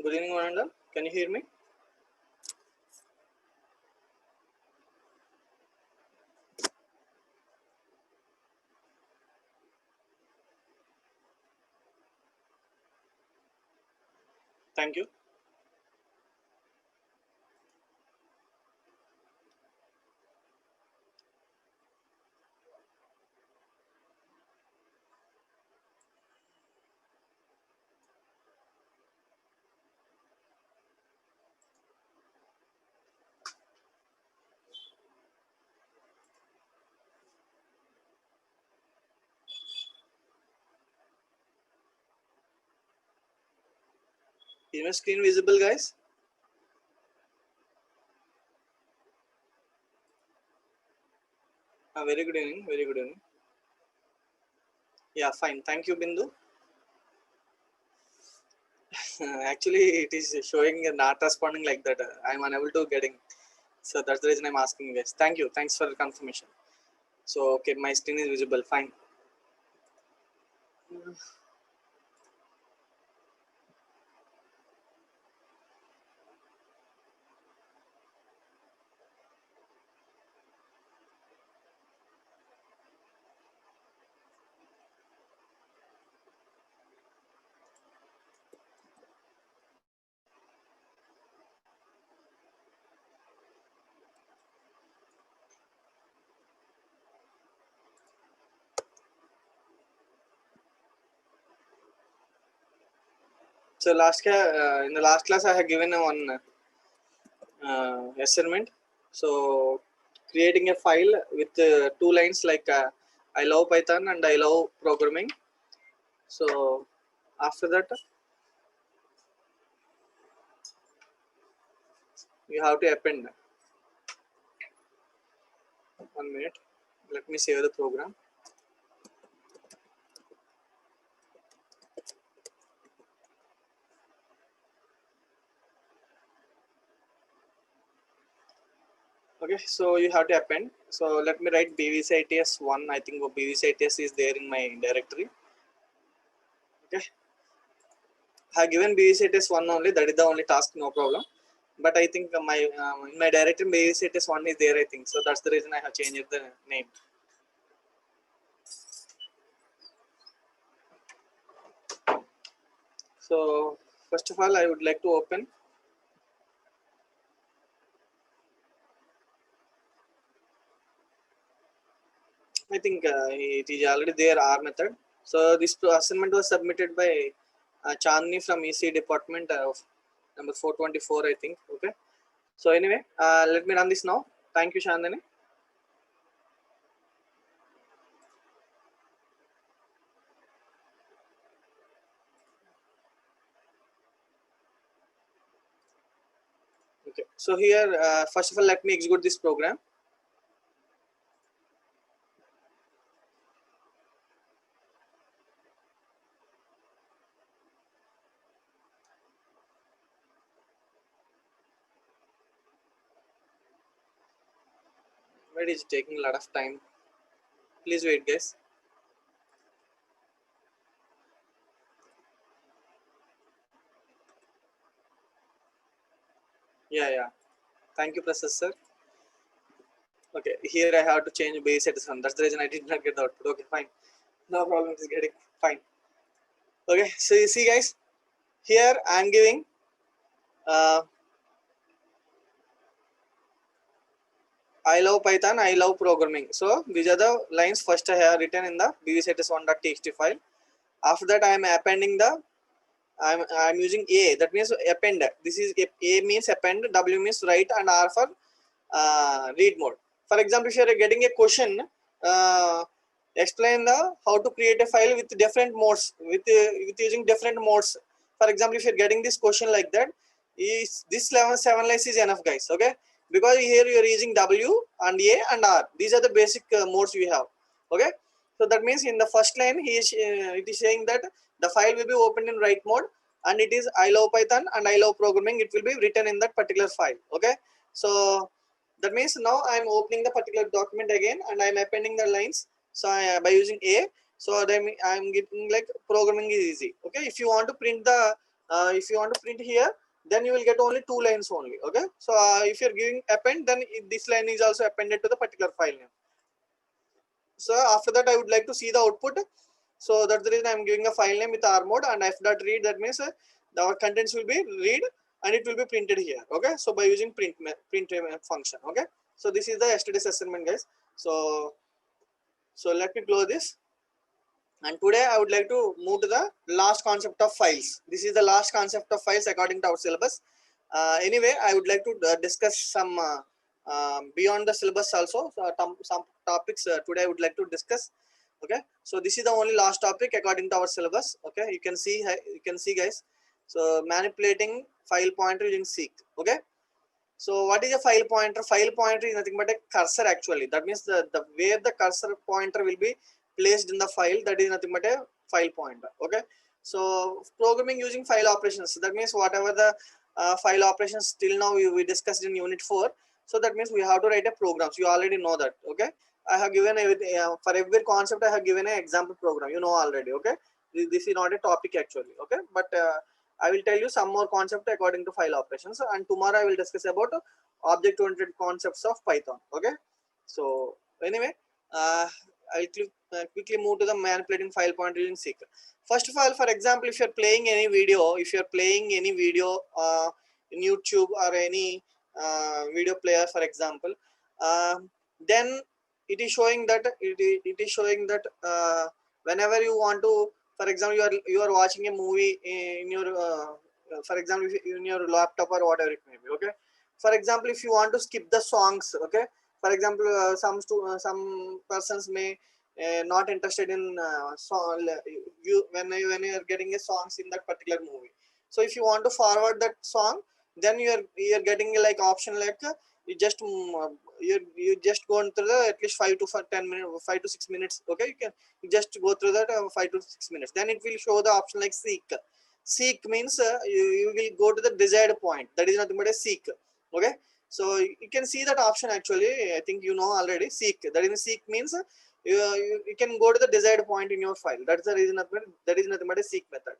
Good evening, one and all. Can you hear me? Thank you. Is my screen visible, guys? Very good evening. Very good evening. Yeah, fine. Thank you, Bindu. Actually, it is showing not responding like that. I'm unable to getting. So that's the reason I'm asking you guys. Thank you. Thanks for the confirmation. So, okay, my screen is visible. Fine. So, in the last class, I have given one assignment. So, creating a file with two lines like I love Python and I love programming. So, after that, you have to append. 1 minute. Let me save the program. Okay, so you have to append. So let me write bvcits1. I think bvcits is there in my directory. Okay, I have given bvcits1 only. That is the only task, no problem. But I think my in my directory bvcits1 is there. I think so. That's the reason I have changed the name. So first of all, I would like to open. I think it is already there R method. So this assignment was submitted by Chandni from EC department of number 424, I think. Okay. So anyway, let me run this now. Thank you, Chandani. Okay. So here, first of all, let me execute this program. But it's taking a lot of time. Please wait, guys. Yeah. Thank you, Professor. Okay, here I have to change base at sun. That's the reason I did not get the output. Okay, fine. No problem. It's getting fine. Okay, so you see, guys, here I'm giving I love Python, I love programming. So these are the lines first I have written in the bvcits1.txt file. After that, I am appending the I'm using A. That means append. This is A means append, W means write, and R for read mode. For example, if you are getting a question, explain the how to create a file with different modes with using different modes. For example, if you are getting this question like that, is this 7 lines is enough, guys? Okay, because here you are using W and A and R. These are the basic modes we have. Okay, so that means in the first line he is it is saying that the file will be opened in write mode, and it is I love Python and I love programming. It will be written in that particular file. Okay, so that means now I'm opening the particular document again and I'm appending the lines. So by using A, so then I'm getting like programming is easy. Okay, if you want to print the if you want to print here, then you will get only 2 lines only. Okay, so if you're giving append, then this line is also appended to the particular file name. So after that I would like to see the output. So that's the reason I'm giving a file name with R mode, and f.read, that means our contents will be read and it will be printed here. Okay, so by using print function. Okay, so this is the yesterday's assignment, guys. So let me close this, and today I would like to move to the last concept of files. This is the last concept of files according to our syllabus. Anyway, I would like to discuss some beyond the syllabus also. So some topics today I would like to discuss. Okay, so this is the only last topic according to our syllabus. Okay, you can see, guys. So manipulating file pointer using seek. Okay, so what is a file pointer? File pointer is nothing but a cursor actually. That means the where the cursor pointer will be placed in the file, that is nothing but a file pointer. Okay, so programming using file operations, that means whatever the file operations till now we discussed in unit 4. So that means we have to write a programs. You already know that. Okay, I have given for every concept I have given an example program, you know already. Okay, this is not a topic actually. Okay, but I will tell you some more concept according to file operations, and tomorrow I will discuss about object-oriented concepts of Python. Okay, so anyway, I will quickly move to the manipulating file pointer using seek. First of all, for example, if you're playing any video, in YouTube or any video player, for example, uh, then it is showing that whenever you want to, for example, you are watching a movie in your for example, in your laptop or whatever it may be. Okay, for example, if you want to skip the songs. Okay, for example, some persons may not interested in song, when you are getting a songs in that particular movie. So if you want to forward that song, then you are getting like option like you just you just go through the at least 10 minutes, 5 to 6 minutes. Okay, you just go through that 5 to 6 minutes, then it will show the option like seek means you will go to the desired point, that is nothing but a seek. Okay, so you can see that option actually. I think you know already. Seek, that is seek means you can go to the desired point in your file. That's the reason that is nothing but a seek method.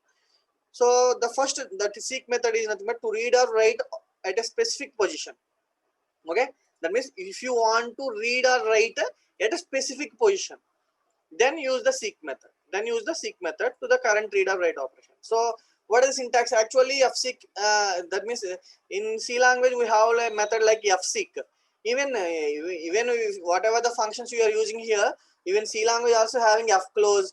So the first, that seek method is nothing but to read or write at a specific position. Okay, that means if you want to read or write at a specific position, then use the seek method. To the current read or write operation. So what is syntax actually? Fseek, that means in C language we have a method like fseek. Even whatever the functions you are using here, even C language also having fclose,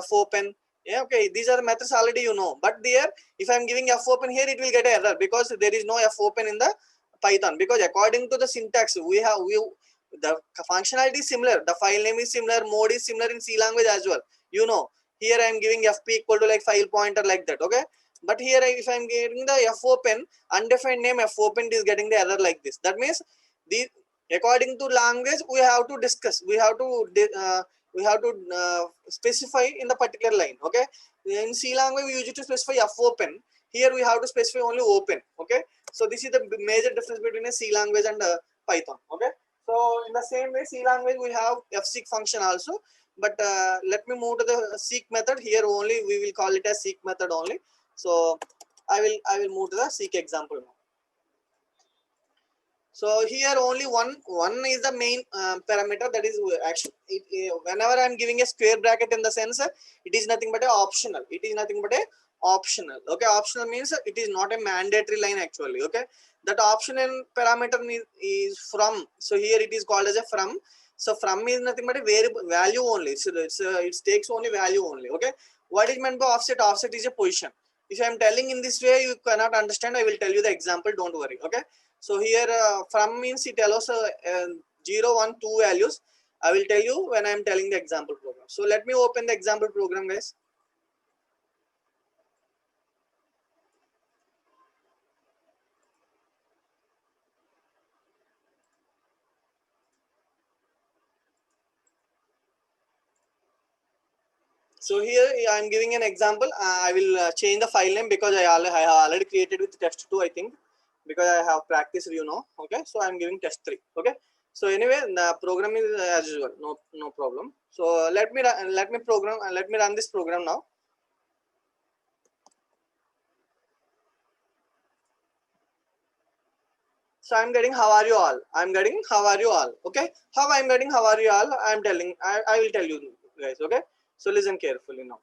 fopen. Yeah, okay, these are the methods already you know. But there, if I am giving fopen here, it will get an error because there is no fopen in the Python. Because according to the syntax, the functionality is similar, the file name is similar, mode is similar in C language as well. You know, here I am giving fp equal to like file pointer like that. Okay, but here if I am giving the fopen, undefined name fopen is getting the error like this. That means the according to language we have to discuss, we have to specify in the particular line. Okay, in C language we use it to specify fopen. Here we have to specify only open. Okay, so this is the major difference between a C language and Python. Okay, so in the same way, C language we have fseek function also, but let me move to the seek method. Here only we will call it as seek method only. So I will move to the seek example now. So here only one is the main parameter, that is actually whenever I am giving a square bracket, in the sense it is nothing but a optional. It is nothing but a optional. Okay, optional means it is not a mandatory line actually. Okay, that optional parameter is from. So here it is called as a from. So from is nothing but a variable value only. So it takes only value only. Okay, what is meant by offset? Offset is a position. If I am telling in this way, you cannot understand. I will tell you the example. Don't worry. Okay. So here from means it allows 0, 1, 2 values. I will tell you when I am telling the example program. So let me open the example program, guys. So here I am giving an example. I will change the file name because I have already created with test2, I think, because I have practiced, you know. Okay, so I am giving test3. Okay, so anyway the program is as usual, no problem. So let me run this program now. So I'm getting how are you all. I'm getting how are you all. Okay, how I'm getting how are you all. I'm telling. I will tell you guys. Okay, so listen carefully now.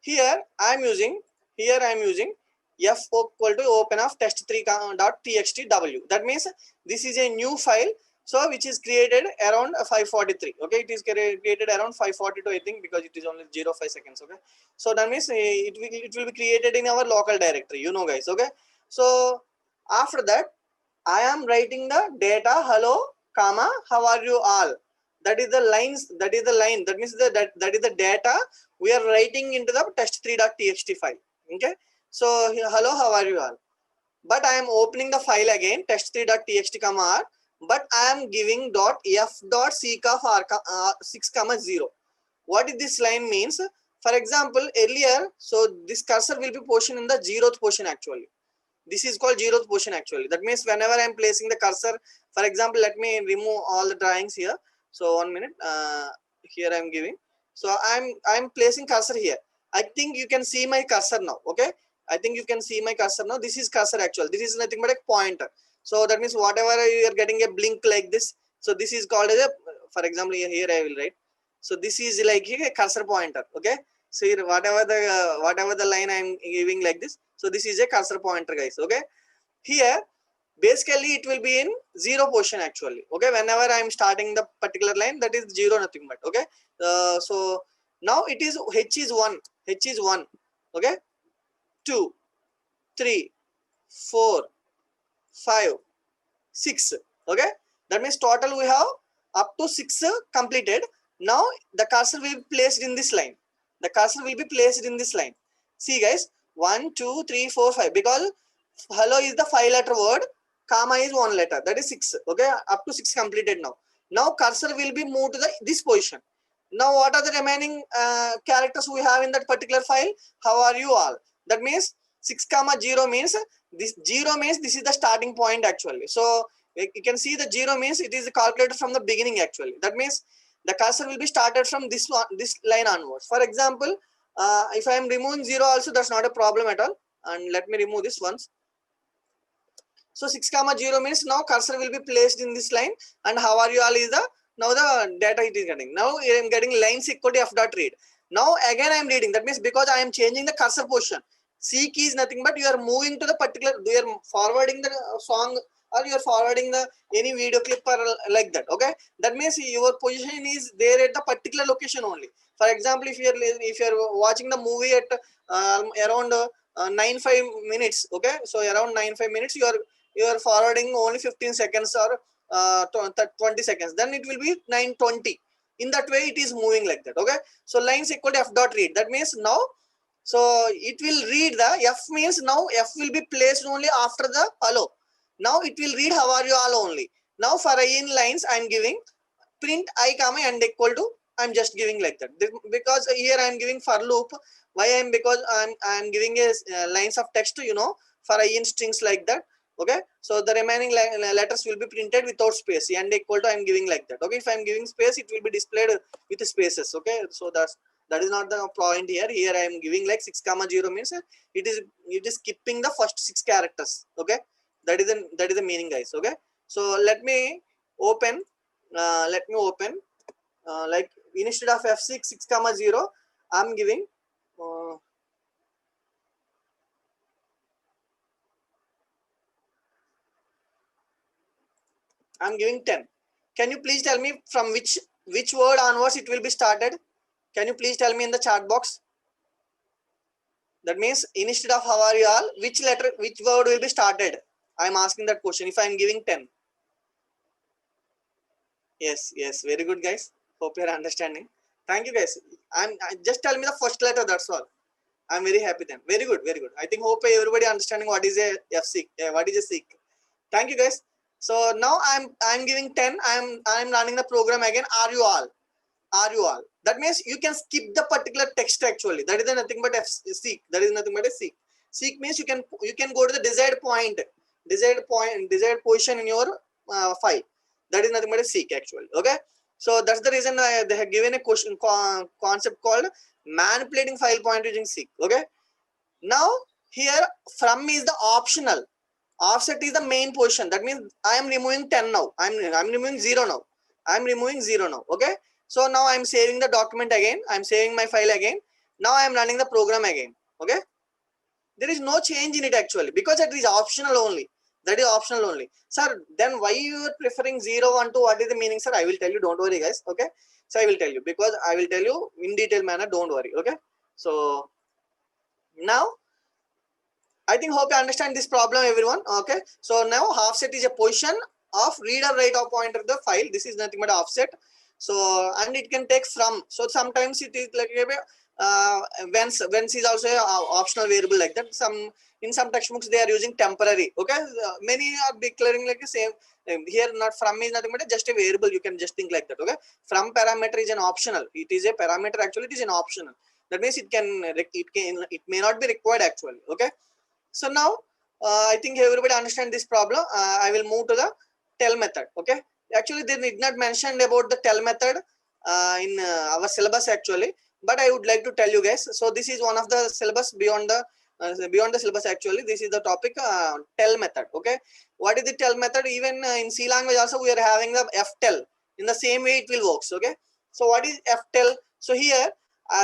Here I'm using f equal to open of test3.txtw. That means this is a new file, so which is created around 543. Okay, it is created around 542, I think, because it is only 0.5 seconds. Okay, so that means it will be created in our local directory, you know guys. Okay, so after that I am writing the data hello comma how are you all. That is the lines, that is the line, that means that is the data we are writing into the test3.txt file. Okay, so hello how are you all, but I am opening the file again test3.txt comma r, but I am giving dot f dot seek of r 6 comma 0. What is this line means? For example, earlier, so this cursor will be positioned in the 0th position actually. This is called 0th position actually. That means whenever I am placing the cursor, for example, let me remove all the drawings here. So 1 minute, here I am giving. So I'm placing cursor here. I think you can see my cursor now. Okay, I think you can see my cursor now. This is cursor actually. This is nothing but a pointer. So that means whatever you are getting a blink like this. So this is called as a, for example, here I will write. So this is like a cursor pointer. Okay, so here whatever the line I am giving like this. So this is a cursor pointer guys. Okay, here basically it will be in 0 position actually. Okay, whenever I am starting the particular line, that is 0 nothing but. Okay, so now it is h is 1, h is 1. Okay, 2 3 4 5 6. Okay, that means total we have up to 6 completed. Now the cursor will be placed in this line. The cursor will be placed in this line. See guys, 1 2 3 4 5, because hello is the 5 letter word, comma is 1 letter, that is 6. Okay, up to 6 completed. Now cursor will be moved to this position. Now what are the remaining characters we have in that particular file? How are you all? That means 6 comma 0 means this 0 means this is the starting point actually. So you can see the 0 means it is calculated from the beginning actually. That means the cursor will be started from this one, this line onwards. For example, if I am removing 0 also, that's not a problem at all. And let me remove this once. So 6 comma 0 means now cursor will be placed in this line, and how are you all is the now the data it is getting. Now I am getting lines equal to f dot read. Now again I am reading. That means because I am changing the cursor position. Seek is nothing but you are moving to the particular, you are forwarding the song, or you are forwarding the any video clip or like that. Okay, that means your position is there at the particular location only. For example, if you are watching the movie at around 9-5 minutes. Okay, so around 9-5 minutes you are forwarding only 15 seconds or 20 seconds, then it will be 9:20. In that way it is moving like that. Okay, so lines equal to f dot read. That means now, so it will read the f means now f will be placed only after the hello. Now it will read how are you all only. Now for I in lines I am giving print I comma and equal to, I'm just giving like that, because here I am giving for loop. Why I am, because I'm giving a lines of text, for I in strings like that. Okay, so the remaining letters will be printed without space, and equal to I'm giving like that. Okay, if I'm giving space, it will be displayed with spaces. Okay, so that is not the point here. Here I am giving like 6 comma 0 means it is skipping the first 6 characters. Okay, that is the meaning guys. Okay, so let me open like instead of f6 6 comma 0, I'm giving I'm giving 10. Can you please tell me from which word onwards it will be started? Can you please tell me in the chat box? That means instead of how are you all, which word will be started? I'm asking that question if I'm giving 10. Yes, very good guys. Hope you're understanding. Thank you guys. Just tell me the first letter, that's all. I'm very happy then. Very good, very good. I think hope everybody understanding what is a f-seek, what is a seek. Thank you guys. So now I'm giving 10. I'm running the program again. Are you all? Are you all? That means you can skip the particular text actually. That is nothing but seek. That is nothing but a seek. Seek means you can go to the desired desired position in your file. That is nothing but a seek actually. Okay. So that's the reason they have given a concept called manipulating file pointer using seek. Okay. Now here from is the optional. Offset is the main position. That means I am removing 10 now. I'm removing 0 now. I'm removing 0 now. Okay. So now I'm saving the document again. I'm saving my file again. Now I'm running the program again. Okay. There is no change in it actually because it is optional only. That is optional only. Sir, then why you are preferring 0, 1, 2? What is the meaning, sir? I will tell you. Don't worry, guys. Okay. So I will tell you because I will tell you in detail manner. Don't worry. Okay. So now I think hope you understand this problem, everyone. Okay. So now offset is a position of read or write of pointer of the file. This is nothing but offset. So and it can take from. So sometimes it is like whence is also a optional variable like that. Some in some textbooks they are using temporary. Okay. Many are declaring like the same. Here not from is nothing but just a variable. You can just think like that. Okay. From parameter is an optional. It is a parameter actually. It is an optional. That means it may not be required actually. Okay. So now I think everybody understand this problem. I will move to the tell method. Okay. Actually, they did not mention about the tell method in our syllabus actually, but I would like to tell you guys. So this is one of the syllabus beyond the syllabus actually. This is the topic tell method. Okay. What is the tell method? Even in C language also we are having the ftell. In the same way it will works. Okay. So what is ftell? So here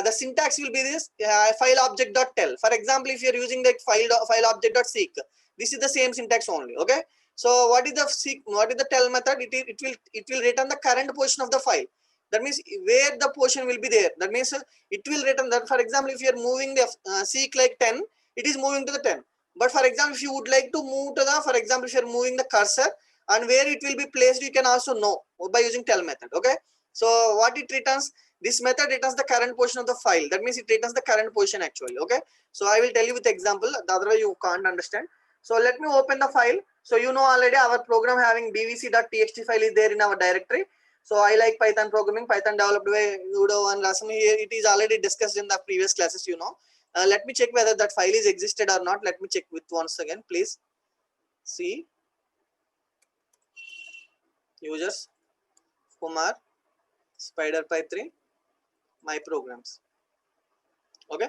the syntax will be this file object dot tell. For example, if you are using the file object dot seek, this is the same syntax only. Okay. So what is the seek? What is the tell method? It will return the current position of the file. That means where the position will be there. That means it will return that. For example, if you are moving the seek like 10, it is moving to the 10. But for example, if you would like to move to the, for example, if you are moving the cursor and where it will be placed, you can also know by using tell method. Okay. So what it returns? This method returns the current position of the file. That means it returns the current position actually. Okay. So I will tell you with example. The other way you can't understand. So let me open the file. So you know already our program having bvc.txt file is there in our directory. So I like Python programming, Python developed by Udo and Rasam. Here it is already discussed in the previous classes, you know. Let me check whether that file is existed or not. Let me check with once again, please. See, users, Kumar, SpiderPy 3, my programs. Okay.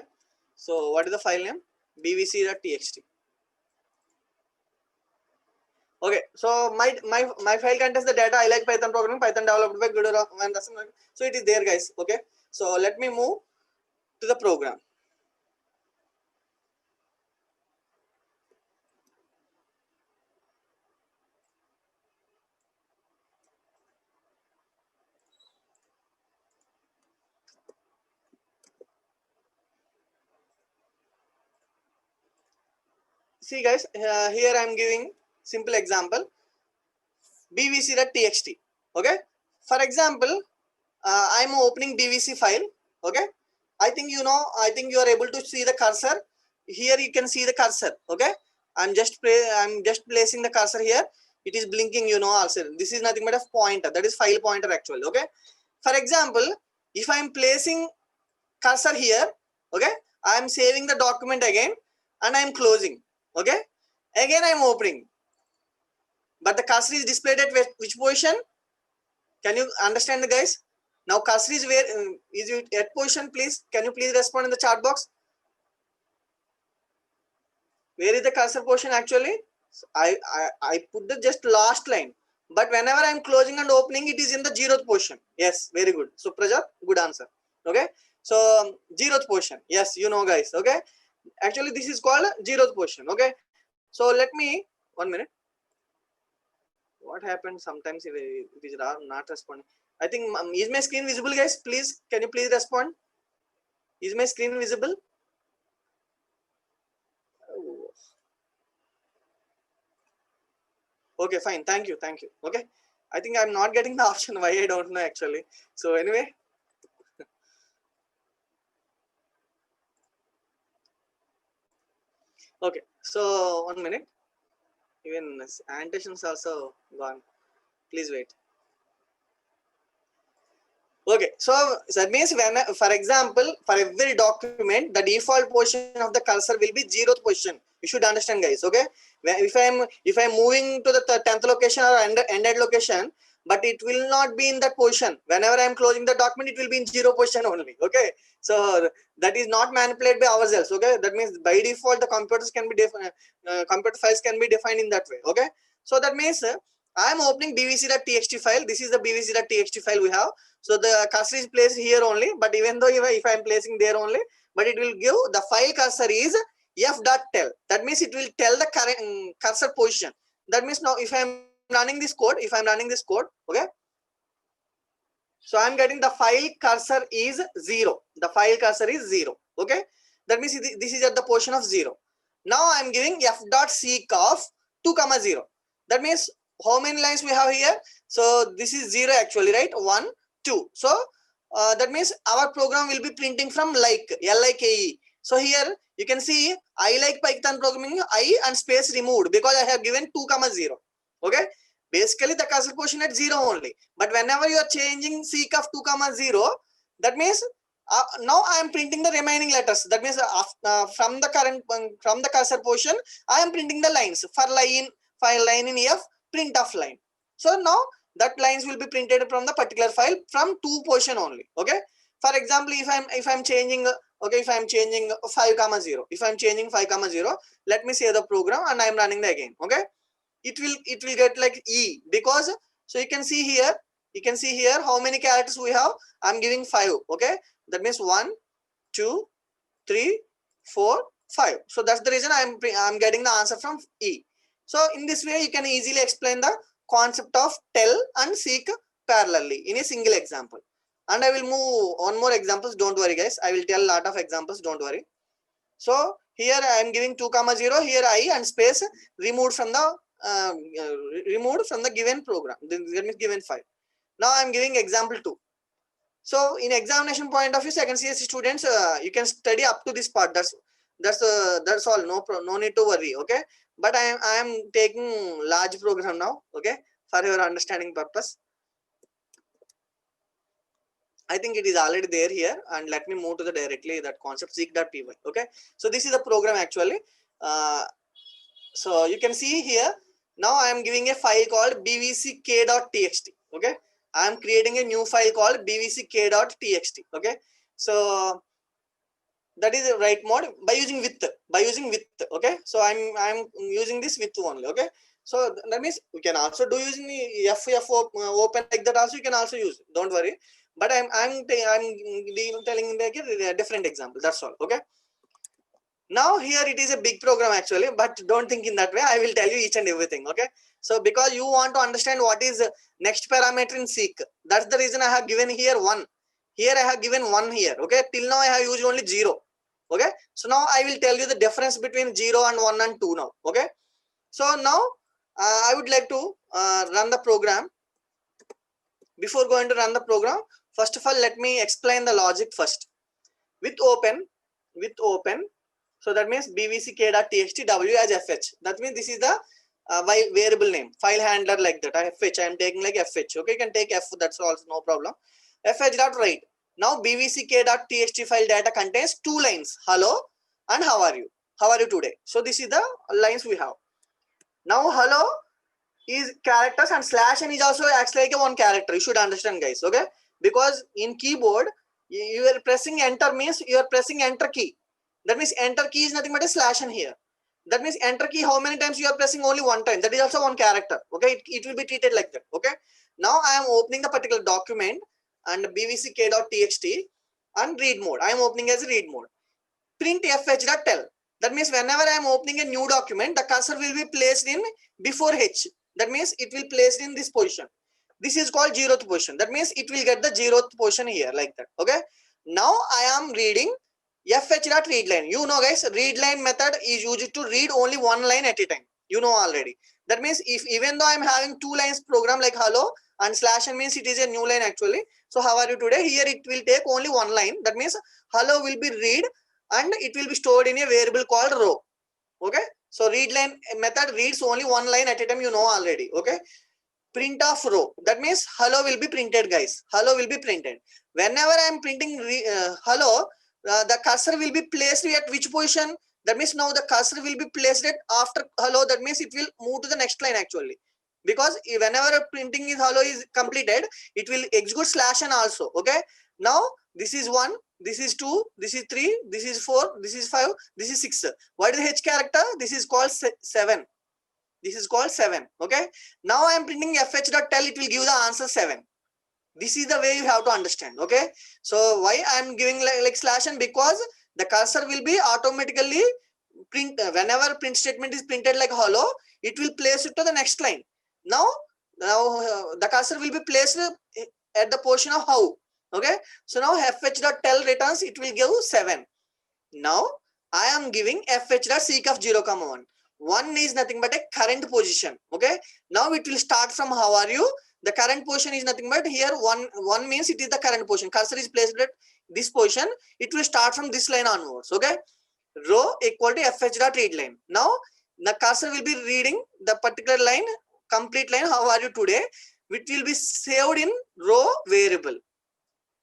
So what is the file name? bvc.txt. Okay, so my file contains the data. I like Python programming, Python developed by Guru and Rasam. So it is there, guys. Okay, so let me move to the program. See, guys, here I am giving simple example bvc.txt. Okay, for example, I am opening bvc file. Okay, I think you know. I think you are able to see the cursor. Here you can see the cursor. Okay, I'm just placing the cursor here. It is blinking. You know also. This is nothing but a pointer. That is file pointer actually. Okay. For example, if I am placing cursor here, okay, I am saving the document again and I am closing. Okay, again I am opening, but the cursor is displayed at which position? Can you understand, the guys? Now cursor is where is it at position? Please, can you please respond in the chat box? Where is the cursor position actually? I put the just last line, but whenever I am closing and opening, it is in the 0th position. Yes, very good. So Praja, good answer. Okay, so 0th position. Yes, you know, guys. Okay, actually this is called 0th position. Okay, so let me 1 minute. What happened? Sometimes it is not responding. I think is my screen visible, guys? Please, can you please respond? Is my screen visible? Oh. Okay, fine. Thank you. Thank you. Okay, I think I'm not getting the option. Why, I don't know actually. So anyway. Okay, so 1 minute. Even annotations also gone. Please wait. Okay, so that means when, for example, for every document, the default position of the cursor will be 0th position. You should understand, guys. Okay, if I'm moving to the 10th location or ended location, but it will not be in that position. Whenever I am closing the document, it will be in 0 position only. Okay, so that is not manipulated by ourselves. Okay, that means by default the computers can be computer files can be defined in that way. Okay, so that means I am opening bvc.txt file. This is the bvc.txt file we have. So the cursor is placed here only, but even though if I am placing there only, but it will give the file cursor is f.tell. That means it will tell the current cursor position. That means now if I am running this code, okay, so I'm getting the file cursor is 0. The file cursor is 0. Okay, that means this is at the position of 0. Now I'm giving f.seek of 2, 0. That means how many lines we have here? So this is 0 actually, right? 1, 2. So that means our program will be printing from like L-I-K-E. So here you can see I like Python programming, I and space removed because I have given 2, 0. Okay, basically the cursor position at 0 only, but whenever you are changing seek of 2, 0, that means now I am printing the remaining letters. That means from the cursor position I am printing the lines for line in f, print of line. So now that lines will be printed from the particular file from 2 position only. Okay, for example, if I'm changing okay, if I'm changing 5, 0, if I'm changing 5, 0, let me save the program and I'm running the again. Okay, it will get like E, because so you can see here how many characters we have. I'm giving 5. Okay, that means 1, 2, 3, 4, 5. So that's the reason I'm getting the answer from E. So in this way you can easily explain the concept of tell and seek parallelly in a single example. And I will move on more examples. Don't worry guys, I will tell a lot of examples, don't worry. So here I am giving 2, 0, here I and space removed from the given program, that means given file. Now I am giving example 2. So in examination point of view, second CSE students, you can study up to this part. That's all. No need to worry. Okay, but I am taking large program now. Okay, for your understanding purpose. I think it is already there here, and let me move to the directly that concept seek.py. Okay, so this is the program actually. So you can see here, now I am giving a file called bvck.txt. Okay, I am creating a new file called bvck.txt. Okay, so that is the right mode by using with. Okay, so I'm using this with only. Okay, so that means we can also do using the open like that also, you can also use, don't worry, but I'm telling like a different example, that's all. Okay, now here it is a big program actually, but don't think in that way. I will tell you each and everything. Okay, so because you want to understand what is next parameter in seek, that's the reason I have given here 1. Here I have given 1 here. Okay, till now I have used only 0. Okay, so now I will tell you the difference between 0 and 1 and 2 now. Okay, so now I would like to run the program. Before going to run the program, first of all let me explain the logic first. With open, so that means bvck.txt w as fh. That means this is the variable name, file handler like that. Fh, I am taking like fh. Okay, you can take f, that's also no problem. Fh.write. Now bvck.txt file data contains 2 lines, hello and how are you today. So this is the lines we have. Now hello is characters and slash n is also acts like a one character. You should understand guys. Okay, because in keyboard you are pressing enter means you are pressing enter key. That means enter key is nothing but a slash n here. That means enter key, how many times you are pressing? Only 1 time. That is also one character. Okay, it will be treated like that. Okay, now I am opening the particular document and bvck.txt and read mode. I am opening as read mode. Print fh.tell. That means whenever I am opening a new document, the cursor will be placed in before h. That means it will placed in this position. This is called 0th position. That means it will get the 0th position here like that. Okay, now I am reading fh.readline. You know guys, readline method is used to read only 1 line at a time. You know already. That means if even though I'm having 2 lines program like hello and slash n means it is a new line actually. So how are you today? Here it will take only 1 line. That means hello will be read and it will be stored in a variable called row. Okay, so readline method reads only 1 line at a time, you know already. Okay, print of row, that means hello will be printed guys. Hello will be printed whenever I am printing hello. The cursor will be placed at which position? That means now the cursor will be placed at after hello. That means it will move to the next line actually. because whenever a printing is hello is completed, it will execute slash n also. Okay, now this is 1, this is 2, this is 3, this is 4, this is 5, this is 6. What is the h character? This is called 7. This is called 7. Okay, now I am printing fh.tell, it will give the answer 7. This is the way you have to understand. Okay, so why I am giving like slash n? Because the cursor will be automatically print whenever print statement is printed like hello, it will place it to the next line. Now the cursor will be placed at the portion of how. Okay, so now fh.tell returns, it will give 7. Now I am giving fh.seek of 0, 1. 1 is nothing but a current position. Okay, now it will start from how are you. The current position is nothing but here 1 means it is the current position. Cursor is placed at this position. It will start from this line onwards. Okay, row equal to fh.read line. Now the cursor will be reading the particular line, complete line, how are you today, which will be saved in row variable.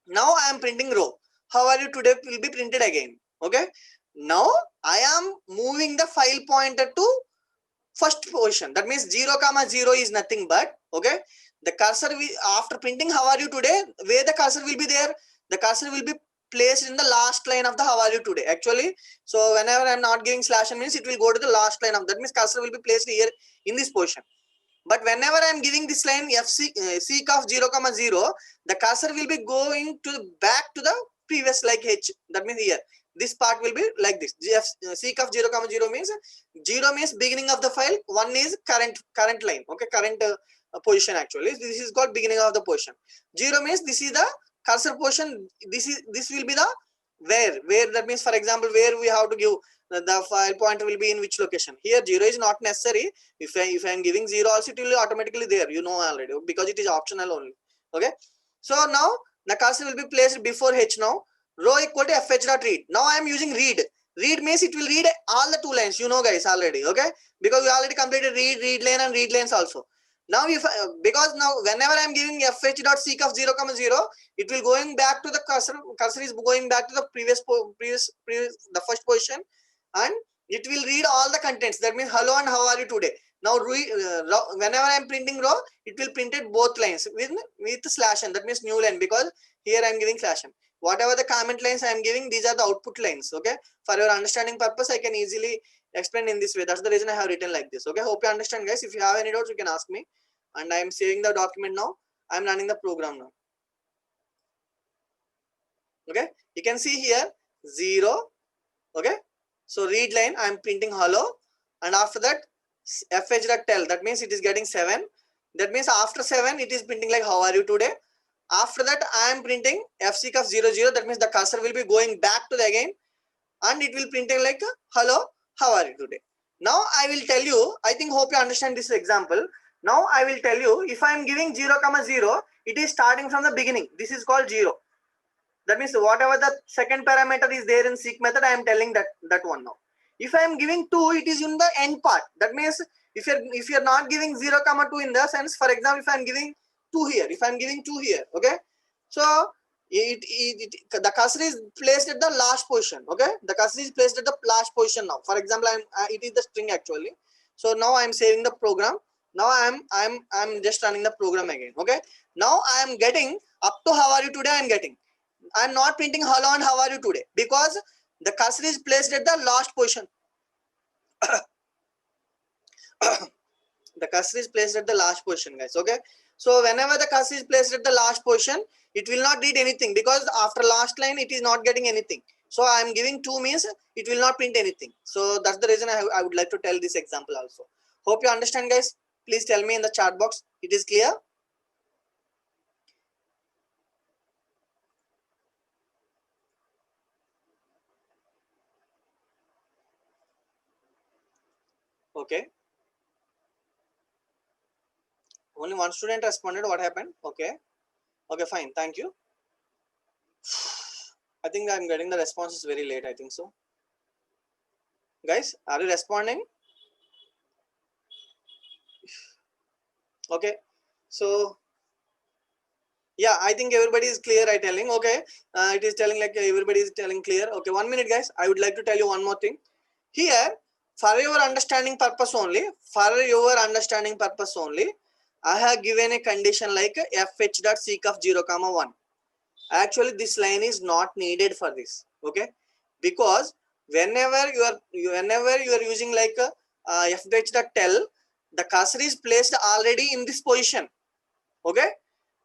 Now I am printing row, how are you today will be printed again. Okay, now I am moving the file pointer to first position. That means 0, 0 is nothing but, okay, the cursor will, after printing how are you today, where the cursor will be there, the cursor will be placed in the last line of the how are you today actually. So whenever I'm not giving slash n means it will go to the last line of, that means cursor will be placed here in this position. But whenever I'm giving this line seek of 0, 0, the cursor will be going to back to the previous like h. That means here this part will be like this. Seek of 0, 0 means 0 means beginning of the file. 1 is current line. Okay, current position actually. This is called beginning of the position. 0 means this is the cursor position. This will be the where that means, for example, where we have to give the file pointer will be in which location. Here 0 is not necessary. If I am giving 0 also, it will be automatically there, you know already, because it is optional only. Okay, so now the cursor will be placed before h. Now row equal to fh.read. Now I am using read. Read means it will read all the 2 lines, you know guys already. Okay, because we already completed read line and read lines also. Now if because now whenever I am giving fh.seek of 0, 0, it will going back to the cursor is going back to the previous the first position, and it will read all the contents. That means hello and how are you today. Now whenever I am printing row, it will printed both lines with slash n. That means new line, because here I am giving slash n. Whatever the comment lines I am giving, these are the output lines. Okay, for your understanding purpose, I can easily explain in this way. That's the reason I have written like this. Okay, hope you understand guys. If you have any doubts, you can ask me. And I am saving the document now. I am running the program now. Okay, you can see here 0. Okay, so read line I am printing hello, and after that fh.tell, that means it is getting 7. That means after 7 it is printing like how are you today. After that I am printing fseek of 0, 0. That means the cursor will be going back to the again, and it will printing like hello, how are you today. Now I will tell you, I think hope you understand this example. Now I will tell you, if I am giving 0, 0, it is starting from the beginning. This is called 0. That means whatever the second parameter is there in seek method, I am telling that one now. If I am giving 2, it is in the end part. That means if you're not giving 0, 2 in the sense, for example, if I am giving 2 here, if I am giving 2 here, okay, so the cursor is placed at the last position. Okay, the cursor is placed at the last position now. For example, it is the string actually. So now I am saving the program. Now I'm just running the program again. Okay, now I am getting up to how are you today. I am getting. I am not printing hello and how are you today, because the cursor is placed at the last position. The cursor is placed at the last position, guys. Okay, so whenever the cursor is placed at the last position, it will not read anything, because after last line it is not getting anything. So I am giving 2 means it will not print anything. So that's the reason I would like to tell this example also. Hope you understand guys. Please tell me in the chat box. It is clear? Okay, only one student responded. What happened? Okay, fine, thank you. I think I'm getting the responses very late. I think so. Guys, are you responding? Okay, so yeah, I think everybody is clear. I telling. Okay, it is telling like everybody is telling clear. Okay, 1 minute guys, I would like to tell you one more thing here. For your understanding purpose only, I have given a condition like fh dot seek of 0 comma 1. Actually this line is not needed for this, okay, because whenever you are using like fh dot tell, the cursor is placed already in this position, okay.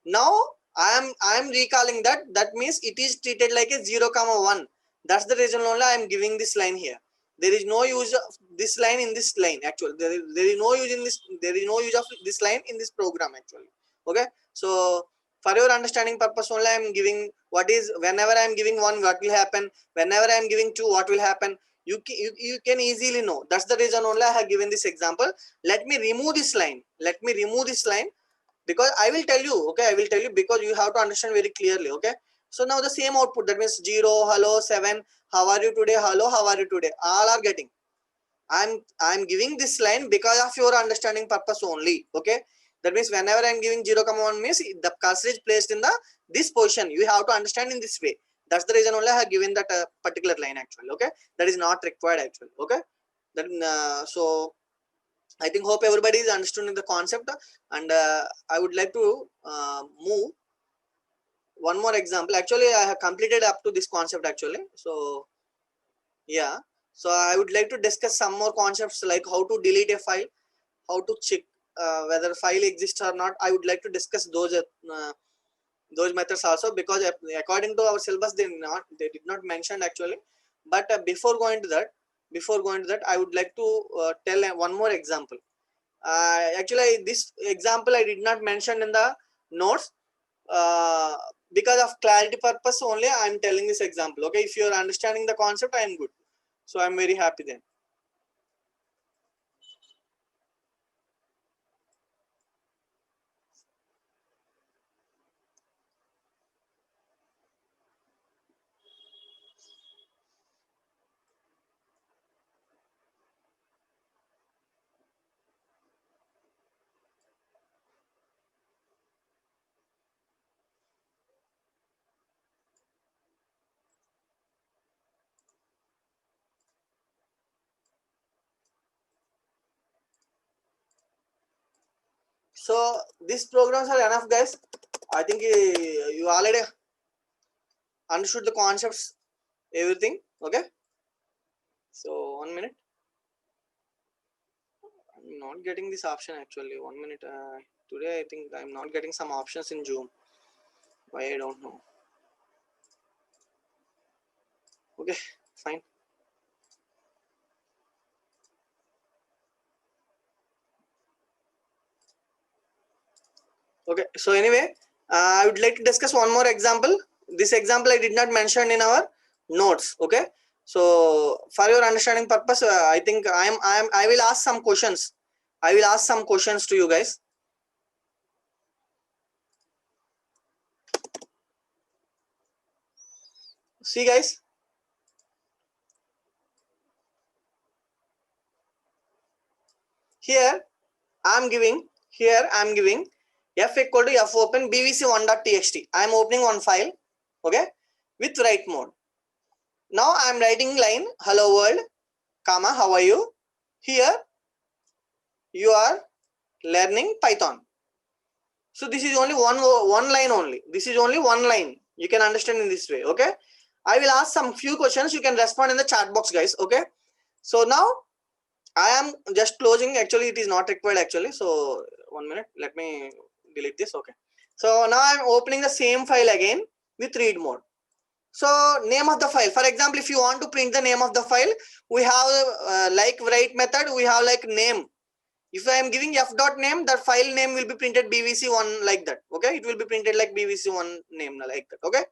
Now I am recalling that, that means it is treated like a 0 comma 1. That's the reason only I am giving this line here. There is no use of this line in this line. Actually there is no use in this, there is no use of this line in this program actually, okay. So for your understanding purpose only I am giving what is, whenever I am giving 1 what will happen, whenever I am giving 2 what will happen, you can easily know. That's the reason only I have given this example. Let me remove this line, let me remove this line, because I will tell you, okay, I will tell you, because you have to understand very clearly, okay. So now the same output, that means 0, hello, 7, how are you today, hello, how are you today, all are getting. I'm giving this line because of your understanding purpose only, okay. That means whenever I'm giving 0 comma 1 means the cursor is placed in the this position, you have to understand in this way. That's the reason only I have given that particular line actually, okay. That is not required actually, okay. Then so I think hope everybody is understanding the concept, and I would like to move one more example. Actually I have completed up to this concept actually, so yeah. So I would like to discuss some more concepts like how to delete a file, how to check whether file exists or not. I would like to discuss those methods also, because according to our syllabus they did not mention actually. But before going to that I would like to tell one more example. Actually this example I did not mention in the notes, uh, because of clarity purpose only I am telling this example, okay. If you are understanding the concept I am good, so I am very happy then. So these programs are enough guys. I think you already understood the concepts, everything, okay. So 1 minute, I'm not getting this option actually. 1 minute, today I think I'm not getting some options in Zoom, why I don't know. Okay, fine. Okay, so anyway, I would like to discuss one more example. This example I did not mention in our notes, okay. So for your understanding purpose, I think I will ask some questions. I will ask some questions to you guys. See guys, here I'm giving f equal to f open bvc1.txt. I am opening one file, okay, with write mode. Now I am writing line hello world, comma how are you. Here you are learning Python. So this is only one line only. This is only one line. You can understand in this way, okay. I will ask some few questions. You can respond in the chat box, guys, okay. So now I am just closing. Actually, it is not required actually. So 1 minute. Let me delete this. Okay. So now I am opening the same file again with read mode. So name of the file. For example, if you want to print the name of the file, we have like write method. We have like name. If I am giving f dot name, the file name will be printed bvc1 like that. Okay. It will be printed like bvc1 name like that. Okay.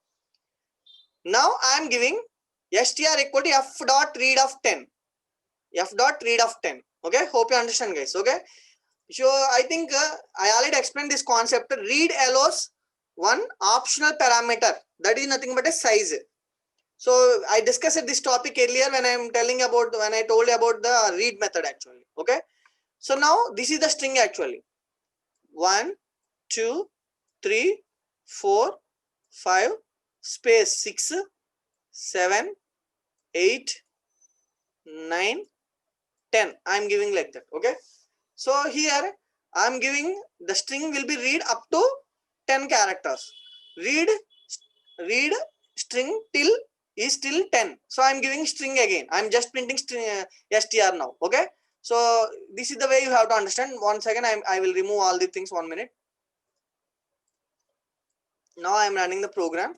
Now I am giving str equal to f dot read of 10. F dot read of 10. Okay. Hope you understand guys. Okay. So I think I already explained this concept. Read allows one optional parameter, that is nothing but a size. So I discussed this topic earlier when I told about the read method actually. Okay. So now this is the string actually. 1, 2, 3, 4, 5, space 6, 7, 8, 9, 10. I am giving like that. Okay. So here I'm giving the string will be read up to 10 characters. Read string till is till 10. So I'm giving string again. I'm just printing string, str now. Okay. So this is the way you have to understand. One second, I will remove all the things. 1 minute. Now I'm running the program.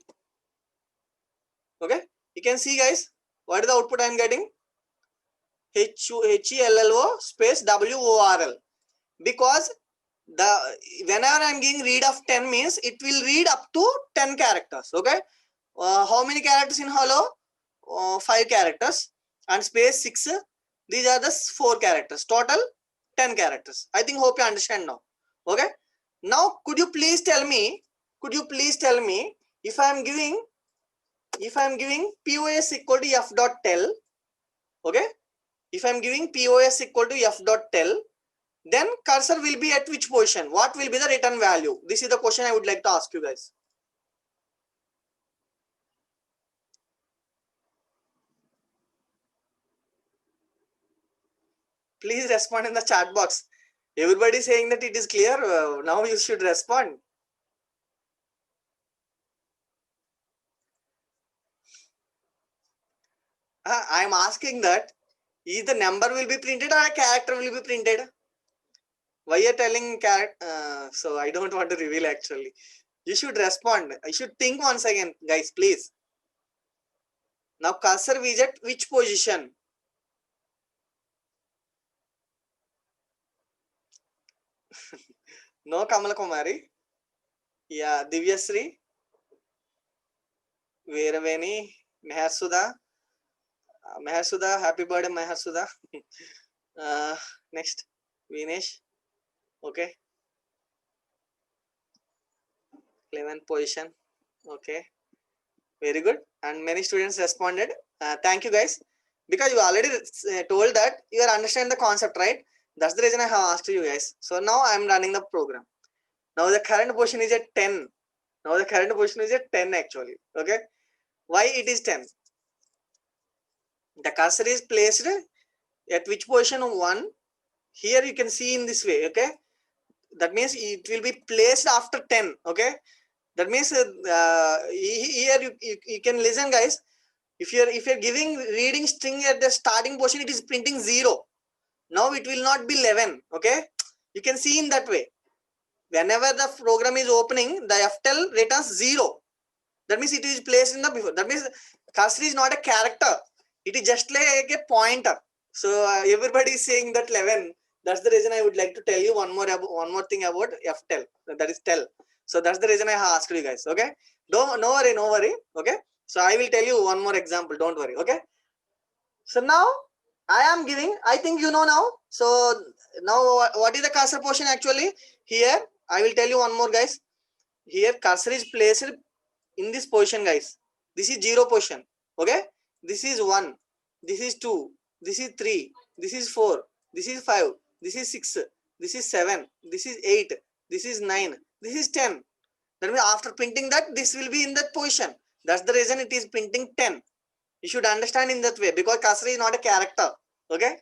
Okay. You can see, guys, what is the output I'm getting? HELLO space WORL. Because the whenever I'm giving read of 10 means it will read up to 10 characters. Okay. How many characters in hello? 5 characters, and space 6. These are the 4 characters. Total 10 characters. I think hope you understand now. Okay. Now could you please tell me? If I am giving POS equal to f dot tell. Okay. If I am giving POS equal to f dot tell, then cursor will be at which position? What will be the return value? This is the question I would like to ask you guys. Please respond in the chat box. Everybody is saying that it is clear. Now you should respond. I am asking that is the number will be printed or a character will be printed? Why you are telling character? So I don't want to reveal actually. You should respond. I should think once again, guys, please. Now cursor widget which position? No Kamala Kumari. Yeah, Divyasri, Veeraveni, Meher Sudha, happy birthday Meher Sudha. Next, Vinesh. Okay, 11th position. Okay, very good. And many students responded. Thank you, guys, because you already told that you are understand the concept, right? That's the reason I have asked you guys. So now I am running the program. Now the current position is at 10. Now the current position is at 10 actually. Okay, why it is 10? The cursor is placed at which position? 1. Here you can see in this way. Okay, that means it will be placed after 10. Okay, that means here you can listen, guys. If you're giving reading string at the starting position, it is printing 0. Now it will not be 11. Okay, you can see in that way. Whenever the program is opening, the ftl returns 0. That means it is placed in the before. That means cursor is not a character. It is just like a pointer. So everybody is saying that 11. That's the reason I would like to tell you one more thing about ftl. That is tell. So that's the reason I asked you guys. Okay. No worry. Okay. So I will tell you one more example. Don't worry. Okay. So now I am giving. I think you know now. So now what is the cursor portion actually? Here I will tell you one more, guys. Here cursor is placed in this position, guys. This is 0 position. Okay. This is 1. This is 2. This is 3. This is 4. This is 5. This is 6. This is 7. This is 8. This is 9. This is 10. That means after printing that, this will be in that position. That's the reason it is printing 10. You should understand in that way, because cursor is not a character. Okay.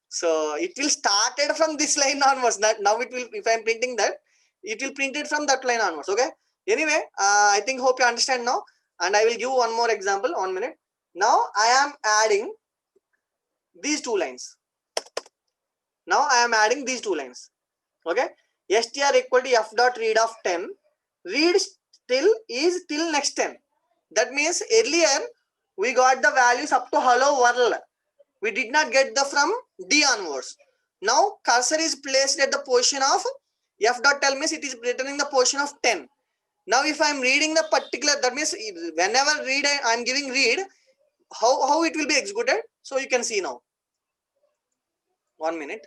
So it will started from this line onwards. Now it will, if I am printing that, it will print it from that line onwards. Okay. Anyway, I think hope you understand now, and I will give one more example. 1 minute. Now I am adding these 2 lines. Now I am adding these 2 lines. Okay. str equal to f dot read of 10. Read till is till next 10. That means earlier we got the values up to hello world. We did not get the from D onwards. Now cursor is placed at the position of f dot tell means it is returning the position of 10. Now if I am reading the particular, that means whenever read I am giving read, how it will be executed. So you can see now. 1 minute.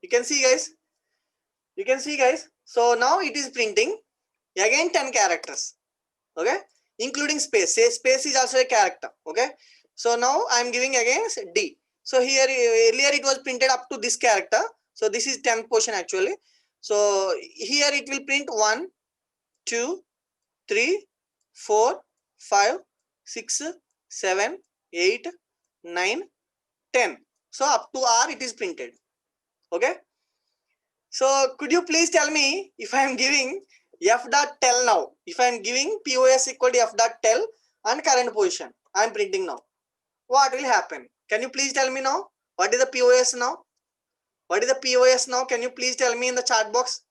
You can see, guys. So now it is printing again 10 characters. Okay, including space. Say space is also a character. Okay, so now I am giving again D. So here earlier it was printed up to this character. So this is 10th position actually. So here it will print 1, 2, 3, 4, 5, 6, 7, 8, 9, 10. So up to R it is printed. Okay. So could you please tell me if I am giving f dot tell now, if I am giving POS equal to f dot tell and current position, I am printing now. What will happen? Can you please tell me now? What is the POS now? What is the POS now? Can you please tell me in the chat box?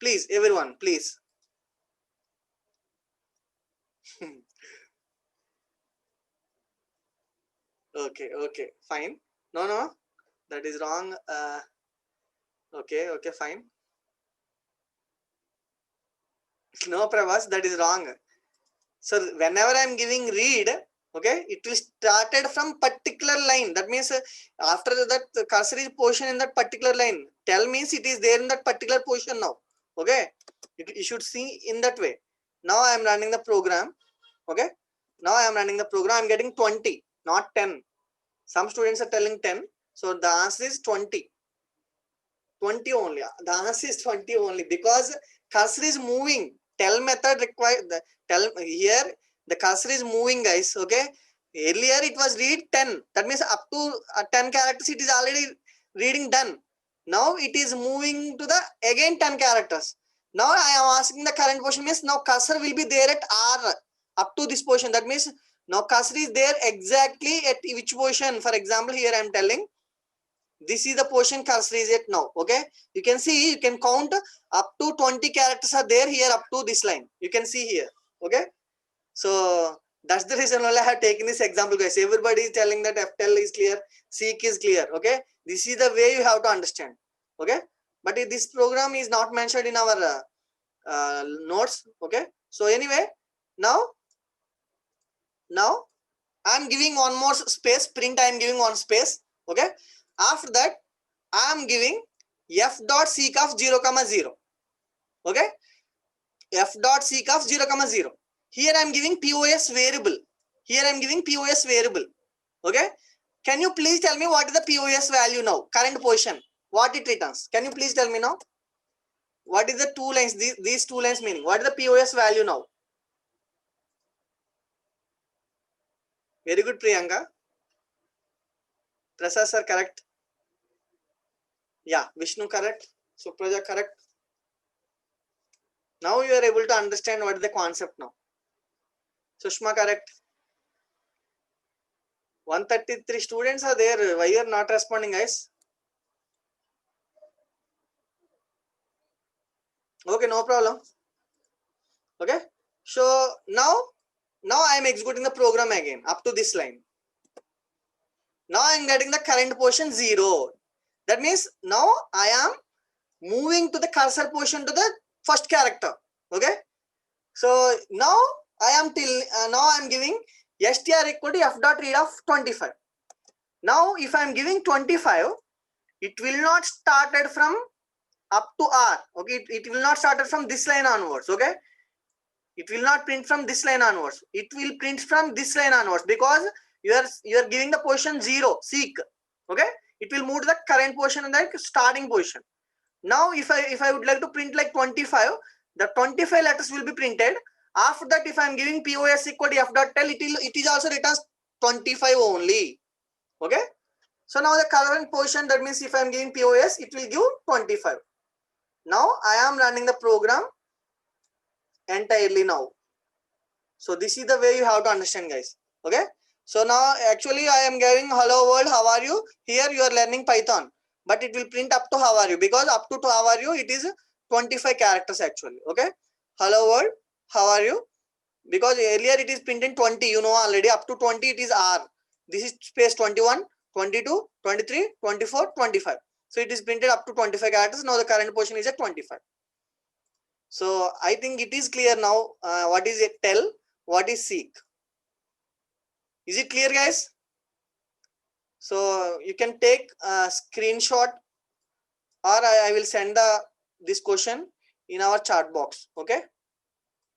Please, everyone, please. Okay, okay, fine. No, that is wrong. Okay, fine. No, Pravas, that is wrong. So whenever I am giving read, okay, it will started from particular line. That means after that cursor is position in that particular line. Tell means it is there in that particular position now. Okay, you should see in that way. Now I am running the program. Okay, now I am running the program. I am getting 20, not 10. Some students are telling 10. So the answer is 20. 20 only. The answer is 20 only because cursor is moving. Tell method required. The tell here the cursor is moving, guys. Okay. Earlier it was read 10. That means up to 10 characters it is already reading done. Now it is moving to the again 10 characters. Now I am asking the current position means now cursor will be there at R up to this position. That means now cursor is there exactly at which position. For example, here I am telling this is the position cursor is at now. Okay, you can see, you can count up to 20 characters are there here up to this line. You can see here. Okay, so that's the reason why I have taken this example, guys. Everybody is telling that FTL is clear, seek is clear. Okay, this is the way you have to understand. Okay, but this program is not mentioned in our notes. Okay, so anyway, now I'm giving one more space, print. I'm giving one space. Okay, after that I am giving f dot seek of 0, 0. Okay, f dot seek of 0, 0. Here I am giving POS variable. Here I am giving POS variable. Okay, can you please tell me what is the POS value now? Current position, what it returns? Can you please tell me now? What is the two lines? These two lines meaning. What is the POS value now? Very good, Priyanka. Prasad sir, correct. Yeah, Vishnu correct. Supraja correct. Now you are able to understand what is the concept now. Sushma correct. 133 students are there. Why you are not responding, guys? Okay, no problem. Okay, so now I am executing the program again up to this line. Now I am getting the current position 0. That means now I am moving to the cursor position to the first character. Okay, so now I am giving str equal to f dot read of 25. Now if I am giving 25, it will not started from up to R. Okay, it will not started from this line onwards. Okay, it will not print from this line onwards. It will print from this line onwards because you are giving the position 0 seek. Okay, it will move to the current position and the starting position. Now if I would like to print like 25, the 25 letters will be printed. After that, if I am giving POS equal to f dot tell, it is also returns 25 only. Okay, so now the current position, that means if I am giving POS, it will give 25. Now I am running the program entirely now. So this is the way you have to understand, guys. Okay, so now actually I am giving hello world, how are you? Here you are learning Python, but it will print up to how are you, because up to how are you it is 25 characters actually. Okay, hello world, how are you? Because earlier it is printed 20, you know already. Up to 20 it is R. This is space 21, 22, 23, 24, 25. So it is printed up to 25 characters. Now the current position is at 25. So I think it is clear now. What is a tell? What is seek? Is it clear, guys? So you can take a screenshot, or I will send this question in our chat box. Okay,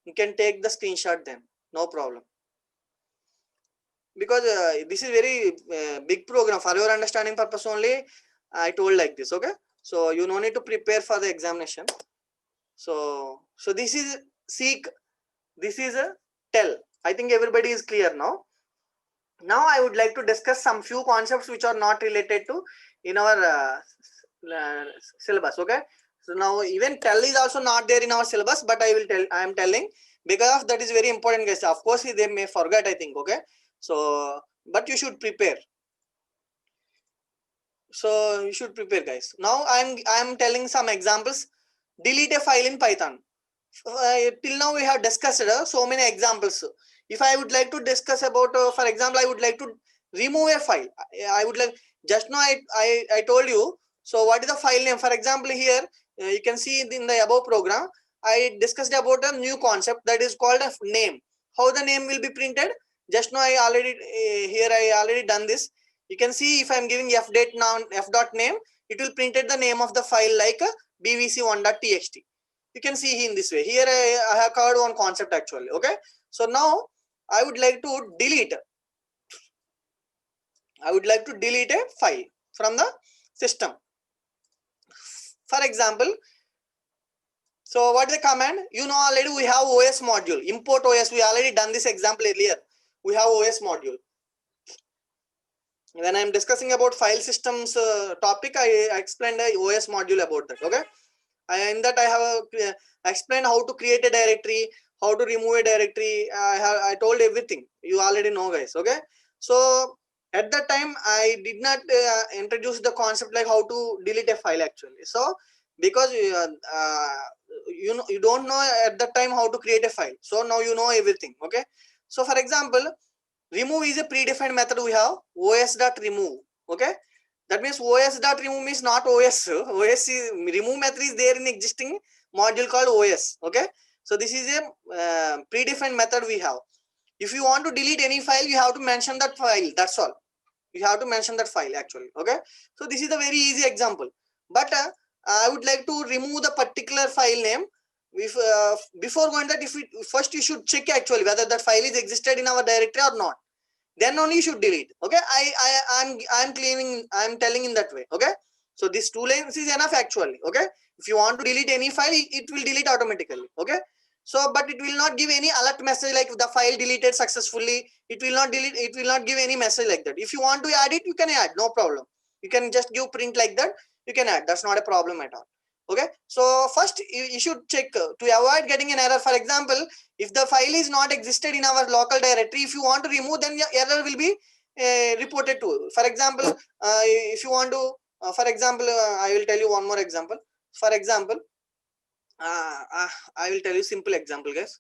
you can take the screenshot then, no problem. Because this is very big program. For your understanding purpose only, I told like this. Okay, so you no need to prepare for the examination. So this is seek, this is a tell. I think everybody is clear now. Now I would like to discuss some few concepts which are not related to in our syllabus. Okay, so now even tell is also not there in our syllabus, but I am telling because that is very important, guys. Of course they may forget, I think. Okay, so but you should prepare. So you should prepare, guys. Now I'm telling some examples. Delete a file in Python. Till now we have discussed so many examples. If I would like to discuss about, for example, I would like to remove a file. I would like, just now I told you. So what is the file name? For example, here you can see in the above program, I discussed about a new concept that is called a name. How the name will be printed? Just now I already here I already done this. You can see if I'm giving f date now f dot name, it will printed the name of the file like bvc1.txt. You can see in this way. Here I have covered one concept actually. Okay, so now I would like to delete a file from the system. For example, so what is the command? You know already we have OS module, import OS. We already done this example earlier. We have OS module. When I'm discussing about file systems topic, I explained the OS module about that. Okay, in that I have explained how to create a directory, how to remove a directory. I told everything. You already know, guys. Okay, so at that time I did not introduce the concept like how to delete a file actually. So because you know, you don't know at that time how to create a file, so now you know everything. Okay, so for example, remove is a predefined method. We have os.remove. Okay, that means os.remove means not os. Os is, remove method is there in existing module called os. Okay, so this is a predefined method we have. If you want to delete any file, you have to mention that file. That's all. You have to mention that file actually. Okay, so this is a very easy example. But I would like to remove the particular file name. If before going that, if we first you should check actually whether that file is existed in our directory or not, then only you should delete. Okay, I'm telling in that way. Okay, so this two lines is enough actually. Okay, if you want to delete any file, it will delete automatically. Okay, so but it will not give any alert message like the file deleted successfully. It will not give any message like that. If you want to add it, you can add, no problem. You can just give print like that, you can add, that's not a problem at all. Okay, so first you should check to avoid getting an error. For example, if the file is not existed in our local directory, if you want to remove, then the error will be reported to. For example, if you want to for example, I will tell you one more example. For example, I will tell you simple example, guys.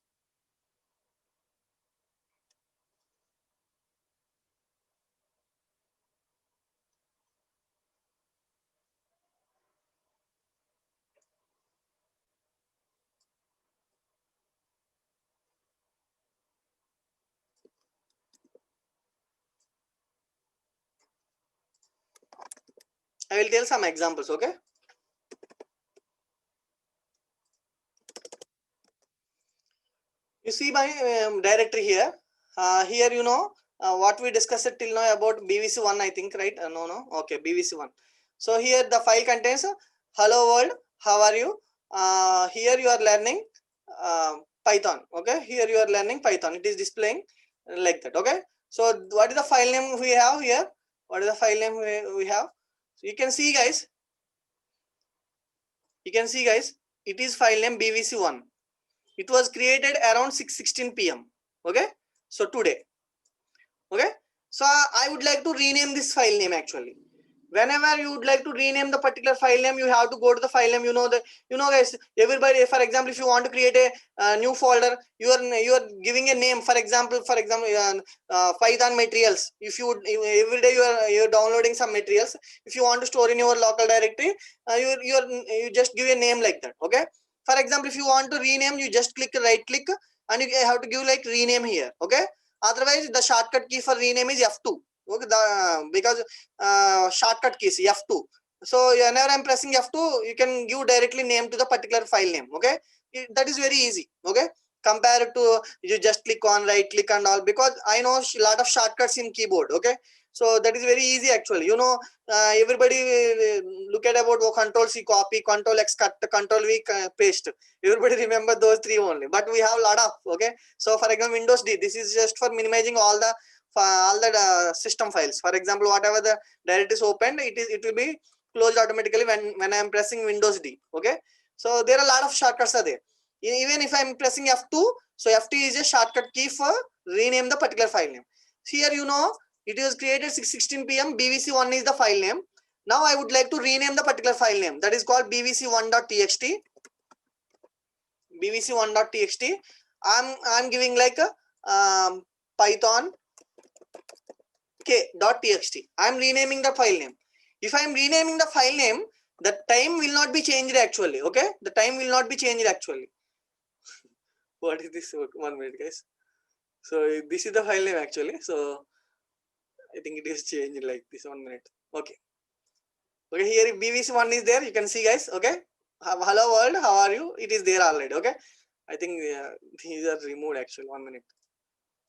I will tell some examples. Okay, you see my directory here. Here you know what we discussed till now about bvc1, I think, right? No, okay, bvc1. So here the file contains hello world, how are you. Here you are learning python. Okay, here you are learning python, it is displaying like that. Okay, so what is the file name we have here? What is the file name we have? So you can see, guys, it is file name bvc1. It was created around 6:16 p.m. Okay, so today. Okay, so I would like to rename this file name actually. Whenever you would like to rename the particular file name, you have to go to the file name. You know that, you know, guys, everybody, for example, if you want to create a new folder, you are giving a name. For example, python materials. If you would, every day you are downloading some materials, if you want to store in your local directory, you just give a name like that. Okay, for example, if you want to rename, you just click right click and you have to give like rename here. Okay, otherwise the shortcut key for rename is F2. Okay, because shortcut keys F2. So whenever I'm pressing F2, you can give directly name to the particular file name. Okay, that is very easy. Okay, compared to you just click on right click and all, because I know a lot of shortcuts in keyboard. Okay, so that is very easy actually. You know, everybody look at about control C copy, control X cut, control V paste. Everybody remember those three only, but we have a lot of. Okay, so for example, Windows D, this is just for minimizing all the all the system files. For example, whatever the directory is opened, it will be closed automatically when I am pressing Windows D. Okay, so there are a lot of shortcuts are there. Even if I am pressing F2, so F2 is a shortcut key for rename the particular file name. Here you know it was created 6:16 p.m. BVC1 is the file name. Now I would like to rename the particular file name, that is called bvc1.txt. bvc1.txt. I'm giving like a python k.txt. I'm renaming the file name. If I'm renaming the file name, the time will not be changed actually. Okay, the time will not be changed actually. What is this? 1 minute, guys. So this is the file name actually. So I think it is changed like this. 1 minute. Okay. Okay, here BVC1 is there. You can see, guys. Okay. Hello world. How are you? It is there already. Okay. I think these are removed actually. 1 minute.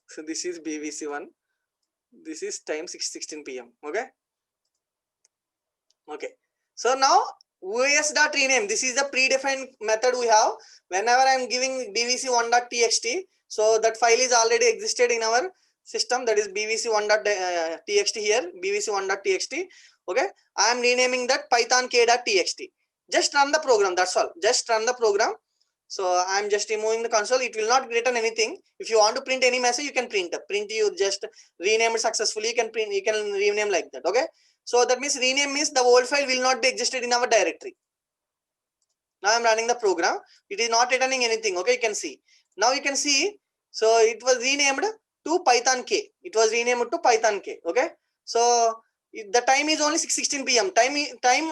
So this is BVC1. This is time 6:16 p.m. Okay. Okay. So now os.rename. This is the predefined method we have. Whenever I am giving bvc1.txt, so that file is already existed in our system. That is bvc1.txt here. bvc1.txt. Okay. I am renaming that python k.txt. Just run the program. That's all. Just run the program. So I am just removing the console. It will not return anything. If you want to print any message, you can print. You just rename it successfully. You can print. You can rename like that. Okay. So that means rename means the old file will not be existed in our directory. Now I'm running the program. It is not returning anything. Okay, you can see. Now you can see. So it was renamed to Python K. It was renamed to Python K. Okay. So the time is only 6:16 p.m. Time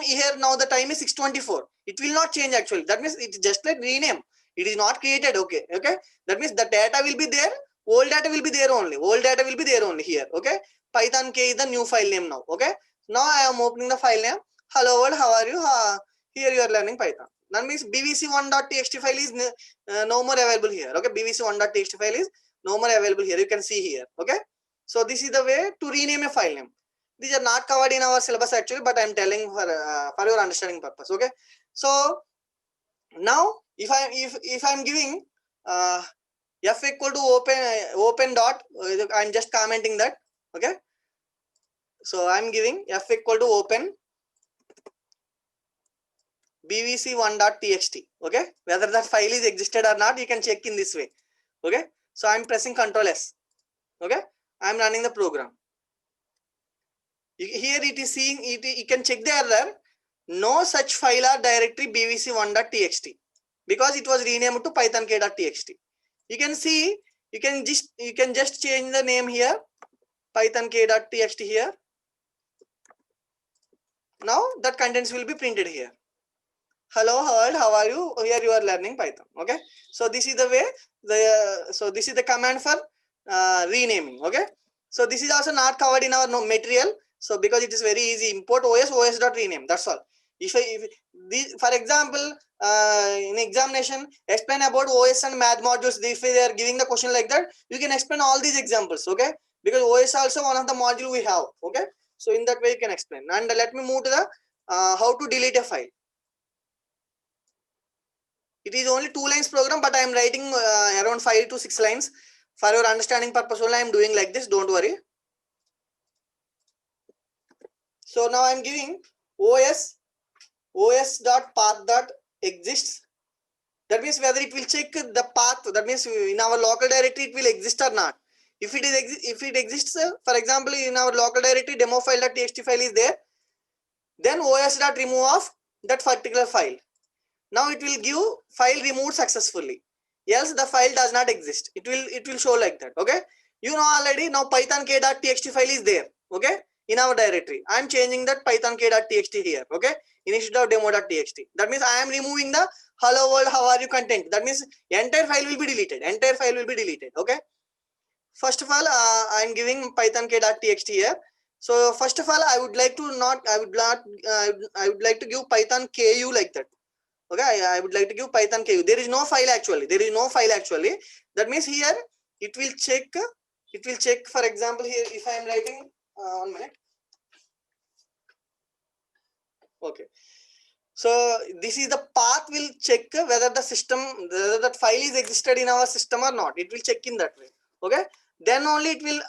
here now the time is 6:24. It will not change actually. That means it's just like rename. It is not created. Okay. Okay. That means the data will be there. Old data will be there only. Old data will be there only here. Okay. Python K is the new file name now. Okay. Now I am opening the file name. Hello world, how are you? Here you are learning Python. That means bvc1.txt file is no more available here. Okay, bvc1.txt file is no more available here. You can see here. Okay, so this is the way to rename a file name. These are not covered in our syllabus actually, but I am telling for your understanding purpose. Okay, so now if I am giving f equal to open dot, I am just commenting that. Okay. So I'm giving f equal to open bvc1.txt. Okay, whether that file is existed or not, you can check in this way. Okay, so I'm pressing Ctrl S. Okay, I'm running the program. Here it is seeing it. You can check the error. No such file or directory bvc1.txt because it was renamed to python k.txt. You can see. You can just change the name here. Python k.txt here. Now that contents will be printed here. Hello world, how are you? Here you are learning Python. Okay, so this is the way this is the command for renaming. Okay, so this is also not covered in our material. So because it is very easy, import os.rename. That's all. For example, in examination, explain about OS and math modules. If they are giving the question like that, you can explain all these examples. Okay, because OS also one of the module we have. Okay, so in that way you can explain. And let me move to the how to delete a file. It is only 2 lines program, but I am writing around 5 to 6 lines for your understanding purpose only. I am doing like this. Don't worry. So now I am giving os.path.exists. That means whether it will check the path. That means in our local directory it will exist or not. If it exists, for example, in our local directory demo file.txt file is there, then os.remove of that particular file. Now it will give file removed successfully. Else the file does not exist. It will show like that. Okay. You know already now python k.txt file is there. Okay. In our directory. I am changing that python k.txt here. Okay. Instead of demo.txt. That means I am removing the hello world, how are you content. That means entire file will be deleted. Entire file will be deleted. Okay. First of all, I am giving python k.txt here. So first of all, I would like to give python ku like that. Okay, I would like to give python ku. There is no file actually. That means here it will check. For example, here if I am writing 1 minute. Okay. So this is the path will check whether that file is existed in our system or not. It will check in that way. Okay. Then only it will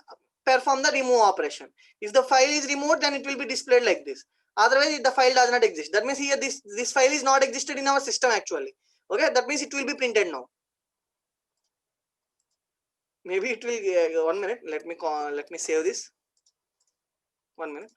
perform the remove operation. If the file is removed, then it will be displayed like this. Otherwise, the file does not exist. That means here this file is not existed in our system actually. Okay, that means it will be printed now. Maybe it will 1 minute. Let me save this. 1 minute.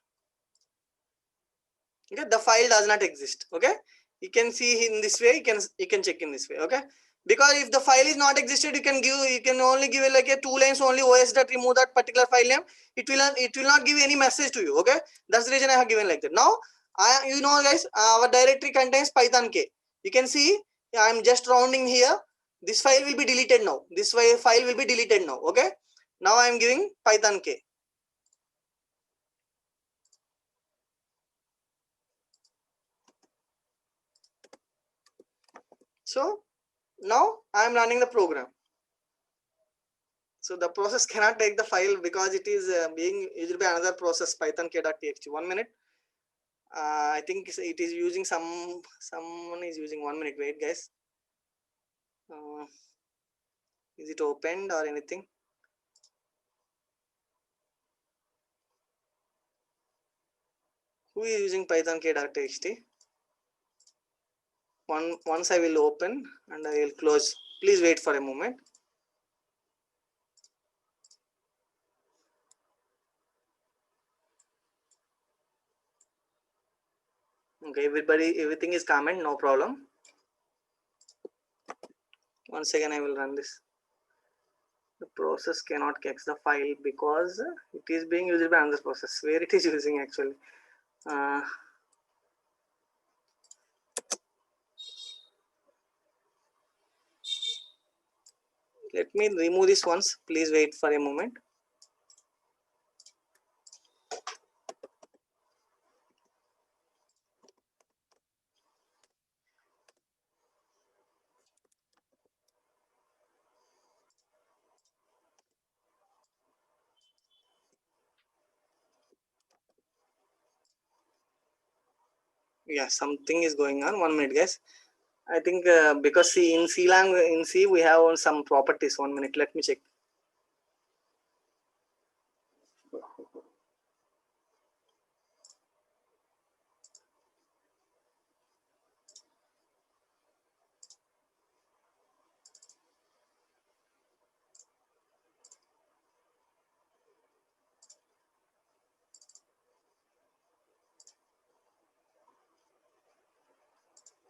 Okay, the file does not exist. Okay, you can see in this way. You can check in this way. Okay, because if the file is not existed, you can only give it like a 2 lines only os that remove that particular file name. It will not give any message to you. Okay, that's the reason I have given like that. Now you know guys, our directory contains python k. You can see I am just rounding here. This file will be deleted now. This file will be deleted now. Okay, now I am giving python k. So now I am running the program. So the process cannot take the file because it is being used by another process python k.txt. 1 minute. I think it is using someone is using 1 minute. Wait guys. Is it opened or anything? Who is using python k.txt? Once I will open and I will close. Please wait for a moment. Okay, everything is comment, no problem. Once again I will run this. The process cannot catch the file because it is being used by another process. Where it is using actually? Let me remove this once. Please wait for a moment. Yeah, something is going on. 1 minute guys. I think because see in C we have some properties. 1 minute, let me check.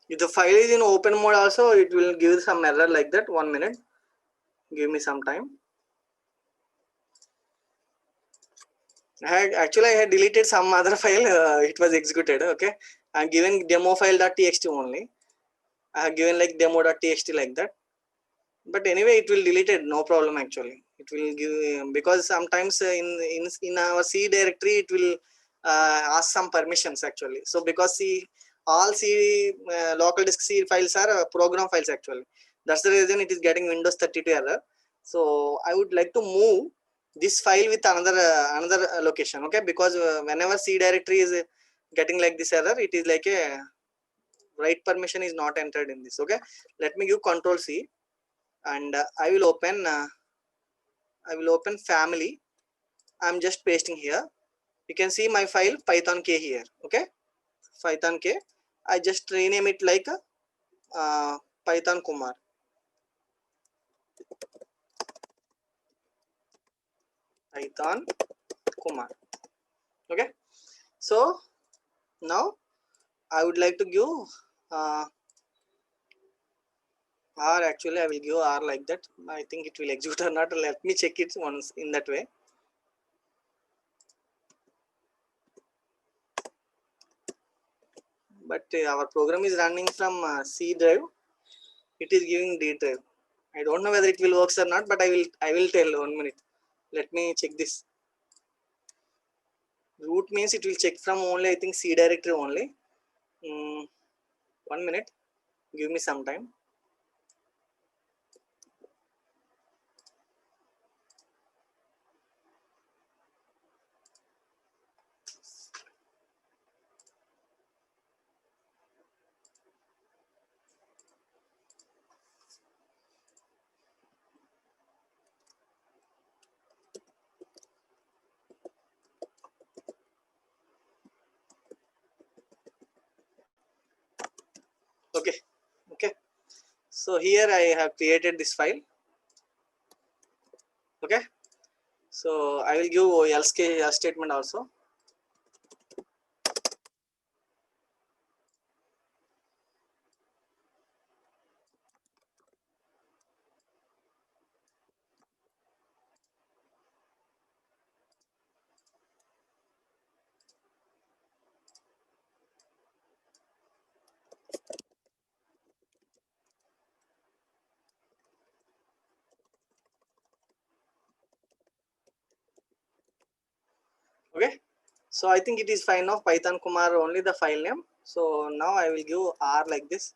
If the file is in open mode also, it will give some error like that. 1 minute, give me some time. I had deleted some other file. It was executed. Okay, I'm giving demo file.txt only. I have given like demo.txt like that. But anyway, it will delete it. No problem actually. It will give because sometimes in our C directory it will ask some permissions actually. So because all C local disk C files are program files actually. That's the reason it is getting Windows 32 error. So I would like to move this file with another location. Okay, because whenever C directory is getting like this error, it is like a write permission is not entered in this. Okay, let me give Control C and I will open family. I'm just pasting here. You can see my file python k here. Okay, python k. I just rename it like python kumar. Python kumar. Okay, so now I would like to give r. Actually I will give r like that. I think it will execute or not. Let me check it once in that way. But our program is running from C drive. It is giving D drive. I don't know whether it will works or not, but I will tell. 1 minute. Let me check this. Root means it will check from only I think C directory only. 1 minute. Give me some time. Okay. So here I have created this file. Okay. So I will give else case statement also. Okay. So I think it is fine of Python Kumar only the file name. So now I will give R like this.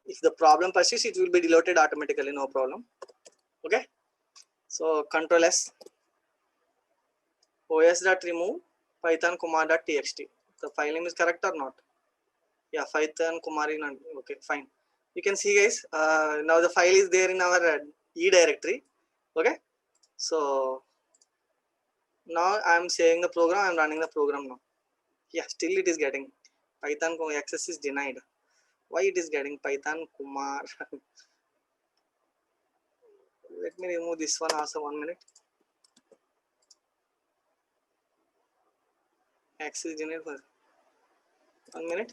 If the problem persists, it will be deleted automatically, no problem. Okay. So Control S, os.remove python kumar.txt. The file name is correct or not? Yeah, Python Kumar in, okay, fine. You can see guys, now the file is there in our E directory. Okay. So now I am saving the program, I am running the program now. Yeah, still it is getting Python access is denied. Why it is getting Python Kumar? Let me remove this one also, 1 minute. Access denied for 1 minute.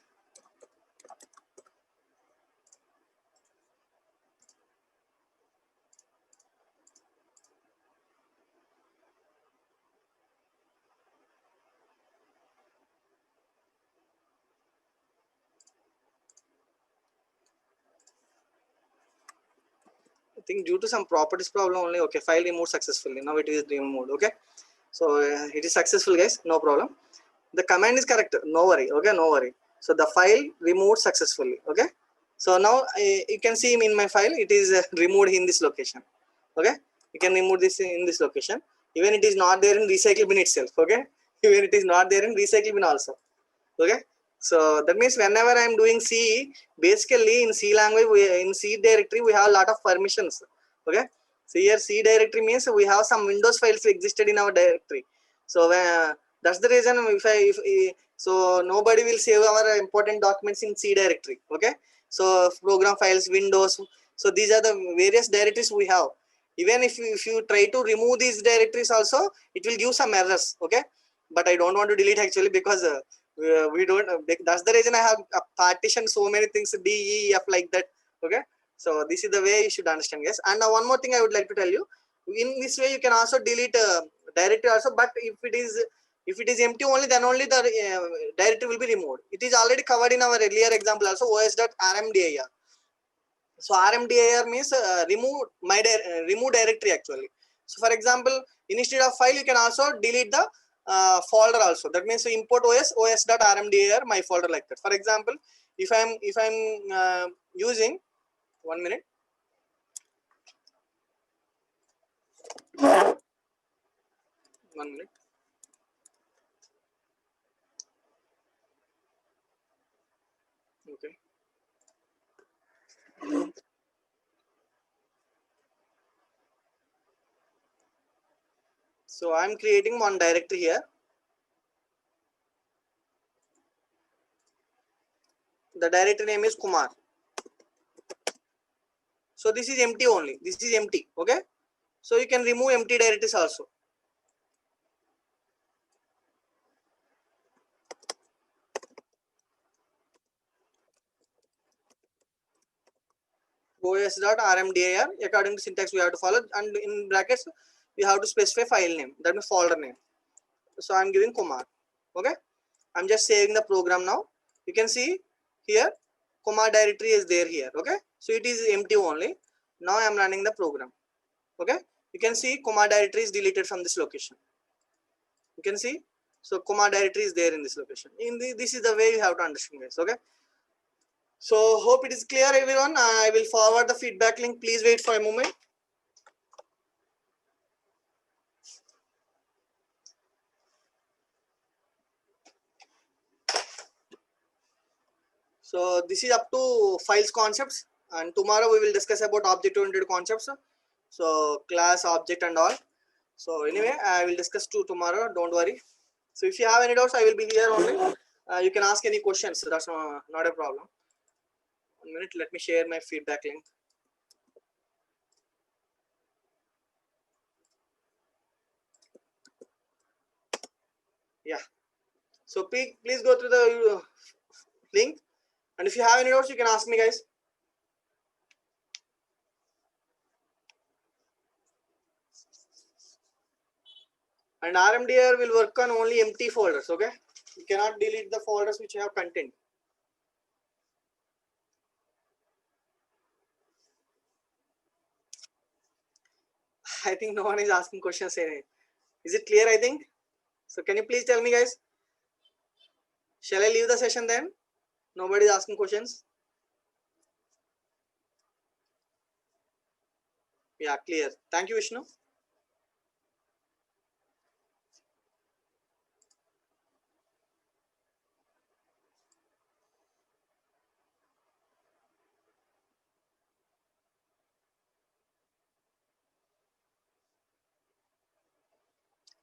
I think due to some properties problem only. Okay, file removed successfully. Now it is removed. Okay, so it is successful, guys. No problem. The command is correct. No worry. Okay, no worry. So the file removed successfully. Okay. So now you can see in my file it is removed in this location. Okay, you can remove this in this location. Even it is not there in recycle bin itself. Okay, even it is not there in recycle bin also. Okay. So that means whenever I am doing C, basically in C language, in C directory we have a lot of permissions. Okay. So here C directory means we have some Windows files existed in our directory. So that's the reason so nobody will save our important documents in C directory. Okay. So program files, Windows. So these are the various directories we have. Even if you try to remove these directories also, it will give some errors. Okay. But I don't want to delete actually because we don't that's the reason I have partitioned so many things D, E, F like that. Okay. So this is the way you should understand, guys. And now one more thing I would like to tell you, in this way you can also delete directory also, but if it is empty only, then only the directory will be removed. It is already covered in our earlier example also, os.rmdir. So rmdir means remove directory actually. So for example, instead of file you can also delete the folder also. That means import os.rmdir my folder like that. For example, if I'm using 1 minute. 1 minute. Okay. So I'm creating one directory here. The directory name is Kumar. So this is empty only. This is empty. Okay. So you can remove empty directories also. os.rmdir, according to syntax we have to follow, and in brackets we have to specify file name, that means folder name. So I'm giving Kumar. Okay. I'm just saving the program now. You can see here Kumar directory is there here. Okay. So it is empty only. Now I'm running the program. Okay. You can see Kumar directory is deleted from this location. You can see. So Kumar directory is there in this location. This is the way you have to understand, guys. Okay. So hope it is clear, everyone. I will forward the feedback link. Please wait for a moment. So this is up to files concepts, and tomorrow we will discuss about object oriented concepts. So class, object and all. So anyway, I will discuss tomorrow. Don't worry. So if you have any doubts, I will be here only. You can ask any questions. That's not a problem. 1 minute. Let me share my feedback link. Yeah. So please go through the link. And if you have any doubts, you can ask me, guys. And RMDR will work on only empty folders. Okay. You cannot delete the folders which have content. I think no one is asking questions. Is it clear? I think. So can you please tell me, guys? Shall I leave the session then? Nobody is asking questions. Yeah, clear. Thank you, Vishnu.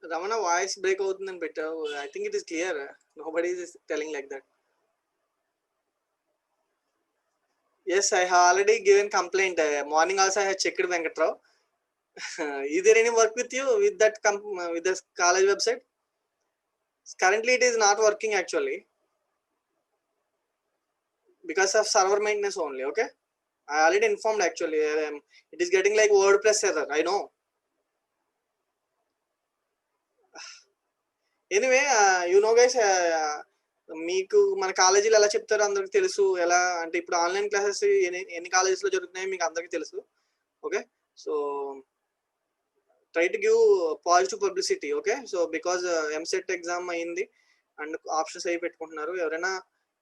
Ramana, voice break out and better. I think it is clear. Nobody is telling like that. Yes, I have already given complaint. Morning also I have checked Venkatrao. Is there any work with you with that with this college website? Currently, it is not working actually because of server maintenance only. Okay, I already informed actually. It is getting like WordPress error. I know. Anyway you know guys మీకు మన కాలేజీలో ఎలా చెప్తారో అందరికి తెలుసు ఎలా అంటే ఇప్పుడు ఆన్లైన్ క్లాసెస్ ఎన్ని కాలేజెస్లో జరుగుతున్నాయో మీకు అందరికీ తెలుసు okay so try to give positive publicity okay so because EAMCET exam అయింది అండ్ ఆప్షన్స్ అవి పెట్టుకుంటున్నారు ఎవరైనా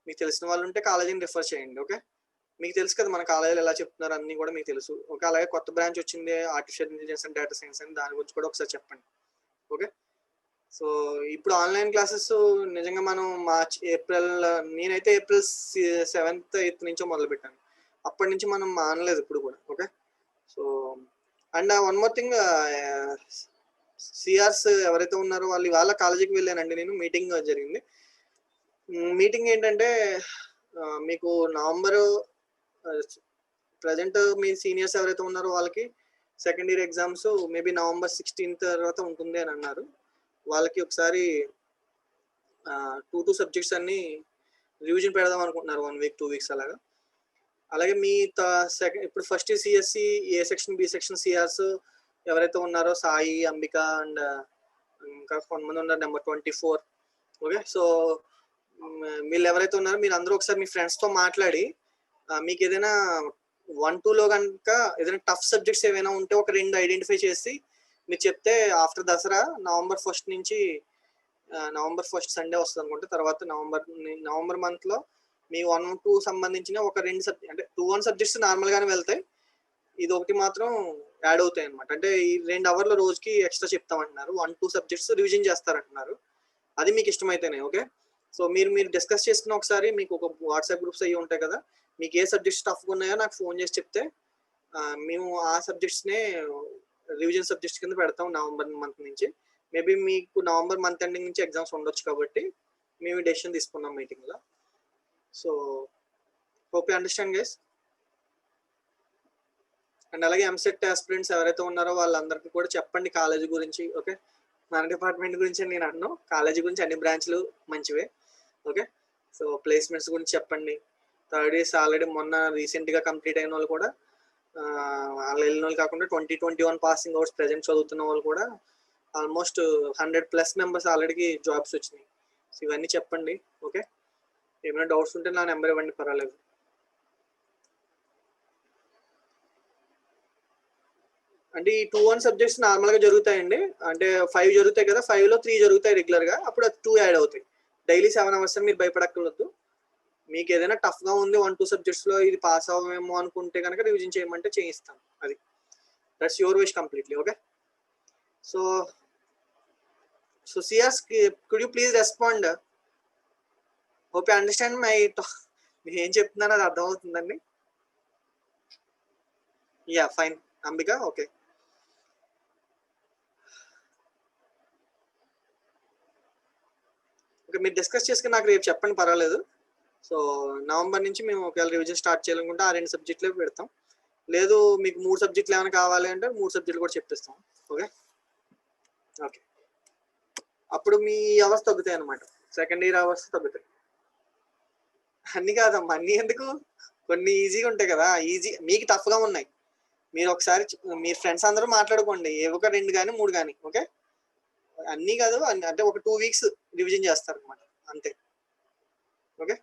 మీకు తెలిసిన వాళ్ళు ఉంటే కాలేజీని రిఫర్ చేయండి ఓకే మీకు తెలుసు కదా మన కాలేజీలో ఎలా చెప్తున్నారు అన్నీ కూడా మీకు తెలుసు ఓకే అలాగే కొత్త బ్రాంచ్ వచ్చింది artificial intelligence and data science అని దాని గురించి కూడా ఒకసారి చెప్పండి ఓకే సో ఇప్పుడు ఆన్లైన్ క్లాసెస్ నిజంగా మనం మార్చ్ ఏప్రిల్ నేనైతే ఏప్రిల్ 7th 8th నుంచో మొదలు పెట్టాను అప్పటి నుంచి మనం మానలేదు ఇప్పుడు కూడా okay so and one more thing CRs ఎవరైతే ఉన్నారో వాళ్ళు ఇవాళ కాలేజీకి వెళ్ళానండి నేను మీటింగ్ జరిగింది మీటింగ్ ఏంటంటే మీకు నవంబరు ప్రజెంట్ మీ సీనియర్స్ ఎవరైతే ఉన్నారో వాళ్ళకి second year exams maybe November 16th తర్వాత ఉంటుంది అని అన్నారు వాళ్ళకి ఒకసారి 2 సబ్జెక్ట్స్ అన్ని రివిజన్ పెడదాం అనుకుంటున్నారు 1 week 2 weeks అలాగా అలాగే మీ సెకండ్ ఇప్పుడు ఫస్ట్ సిఎస్సి ఏ సెక్షన్ బి సెక్షన్ సిఆర్స్ ఎవరైతే ఉన్నారో సాయి అంబిక అండ్ ఇంకా కొంతమంది ఉన్నారు నెంబర్ 24 ఓకే సో వీళ్ళు ఎవరైతే ఉన్నారో మీరు అందరూ ఒకసారి మీ ఫ్రెండ్స్తో మాట్లాడి మీకు ఏదైనా 1-2లో కనుక ఏదైనా టఫ్ సబ్జెక్ట్స్ ఏవైనా ఉంటే ఒక 2 ఐడెంటిఫై చేసి మీరు చెప్తే ఆఫ్టర్ దసరా నవంబర్ 1st నుంచి నవంబర్ 1st సండే వస్తుంది అనుకుంటే తర్వాత నవంబర్ మంత్లో మీ 1-2 సంబంధించిన ఒక 2 సబ్జెక్ట్ అంటే 2-1 సబ్జెక్ట్స్ నార్మల్గానే వెళ్తాయి ఇది ఒకటి మాత్రం యాడ్ అవుతాయి అనమాట అంటే ఈ 2 hours రోజుకి ఎక్స్ట్రా చెప్తామంటున్నారు 1-2 సబ్జెక్ట్స్ రివిజన్ చేస్తారంటున్నారు అది మీకు ఇష్టమైతేనే ఓకే సో మీరు డిస్కస్ చేసుకున్న ఒకసారి మీకు ఒక వాట్సాప్ గ్రూప్స్ అయ్యి ఉంటాయి కదా మీకు ఏ సబ్జెక్ట్స్ టఫ్గా ఉన్నాయో నాకు ఫోన్ చేసి చెప్తే మేము ఆ సబ్జెక్ట్స్నే రివిజన్ సబ్జెక్ట్స్ కింద పెడతాం నవంబర్ మంత్ నుంచి మేబీ మీకు నవంబర్ మంత్ ఎండింగ్ నుంచి ఎగ్జామ్స్ ఉండొచ్చు కాబట్టి మేము డెసిషన్ తీసుకున్నాం మీటింగ్లో so hope you understand guys and అలాగే ఎంసెట్ ఆస్పిరెంట్స్ ఎవరైతే ఉన్నారో వాళ్ళందరికీ కూడా చెప్పండి కాలేజీ గురించి ఓకే మన డిపార్ట్మెంట్ గురించి నేను అన్నాను కాలేజీ గురించి అన్ని బ్రాంచ్లు మంచివే ఓకే సో ప్లేస్మెంట్స్ గురించి చెప్పండి థర్డ్ ఇయర్స్ ఆల్రెడీ మొన్న రీసెంట్గా కంప్లీట్ అయిన వాళ్ళు కూడా వాళ్ళు వెళ్ళిన వాళ్ళు కాకుండా 2021 పాసింగ్ అవుట్స్ ప్రజెంట్ చదువుతున్న వాళ్ళు కూడా ఆల్మోస్ట్ 100+ మెంబర్స్ ఆల్రెడీ జాబ్స్ వచ్చినాయి సో ఇవన్నీ చెప్పండి ఓకే ఏమైనా డౌట్స్ ఉంటే నా నెంబర్ ఇవ్వండి పర్వాలేదు అంటే ఈ 2-1 సబ్జెక్ట్స్ నార్మల్గా జరుగుతాయండి అంటే 5 జరుగుతాయి కదా 5లో 3 జరుగుతాయి రెగ్యులర్గా అప్పుడు 2 యాడ్ అవుతాయి డైలీ 7 hours అని మీరు భయపడక్కర్లేదు మీకు ఏదైనా టఫ్గా ఉంది 1-2 సబ్జెక్ట్స్లో ఇది పాస్ అవ్వమేమో అనుకుంటే కనుక రివిజన్ చేయమంటే చేయిస్తాం అది that's your wish completely okay so Ciaz could you please respond hope you understand my మీరు ఏం చెప్తున్నారో అది అర్థమవుతుందండి yeah fine Ambika okay okay, మీరు డిస్కస్ చేసుకుని నాకు రేపు చెప్పండి, పర్వాలేదు. సో నవంబర్ నుంచి మేము ఒకవేళ రివిజన్ స్టార్ట్ చేయాలనుకుంటే ఆ 2 సబ్జెక్టులే పెడతాం. లేదు మీకు 3 సబ్జెక్టులు ఏమైనా కావాలి అంటే 3 సబ్జెక్టులు కూడా చెప్పిస్తాం. ఓకే ఓకే, అప్పుడు మీ అవర్స్ తగ్గుతాయి అనమాట. సెకండ్ ఇయర్ అవర్స్ తగ్గుతాయి. అన్ని కాదమ్మా, అన్ని ఎందుకు, కొన్ని ఈజీగా ఉంటాయి కదా. ఈజీ మీకు టఫ్గా ఉన్నాయి. మీరు ఒకసారి మీ ఫ్రెండ్స్ అందరూ మాట్లాడుకోండి, ఏ ఒక 2 కానీ 3 కానీ. ఓకే, అన్నీ కాదు, అంటే ఒక 2 వీక్స్ రివిజన్ చేస్తారు అనమాట, అంతే. ఓకే,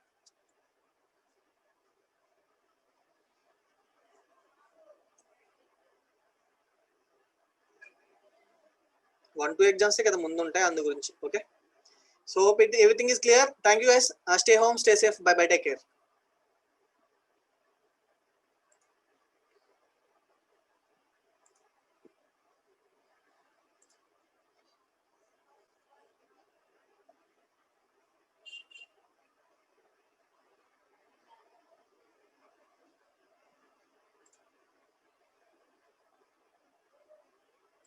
1-2 ఎగ్జామ్సే కదా ముందు ఉంటాయి, అందు గురించి. Okay, so everything is clear. Thank you guys, stay home, stay safe, by by, take care.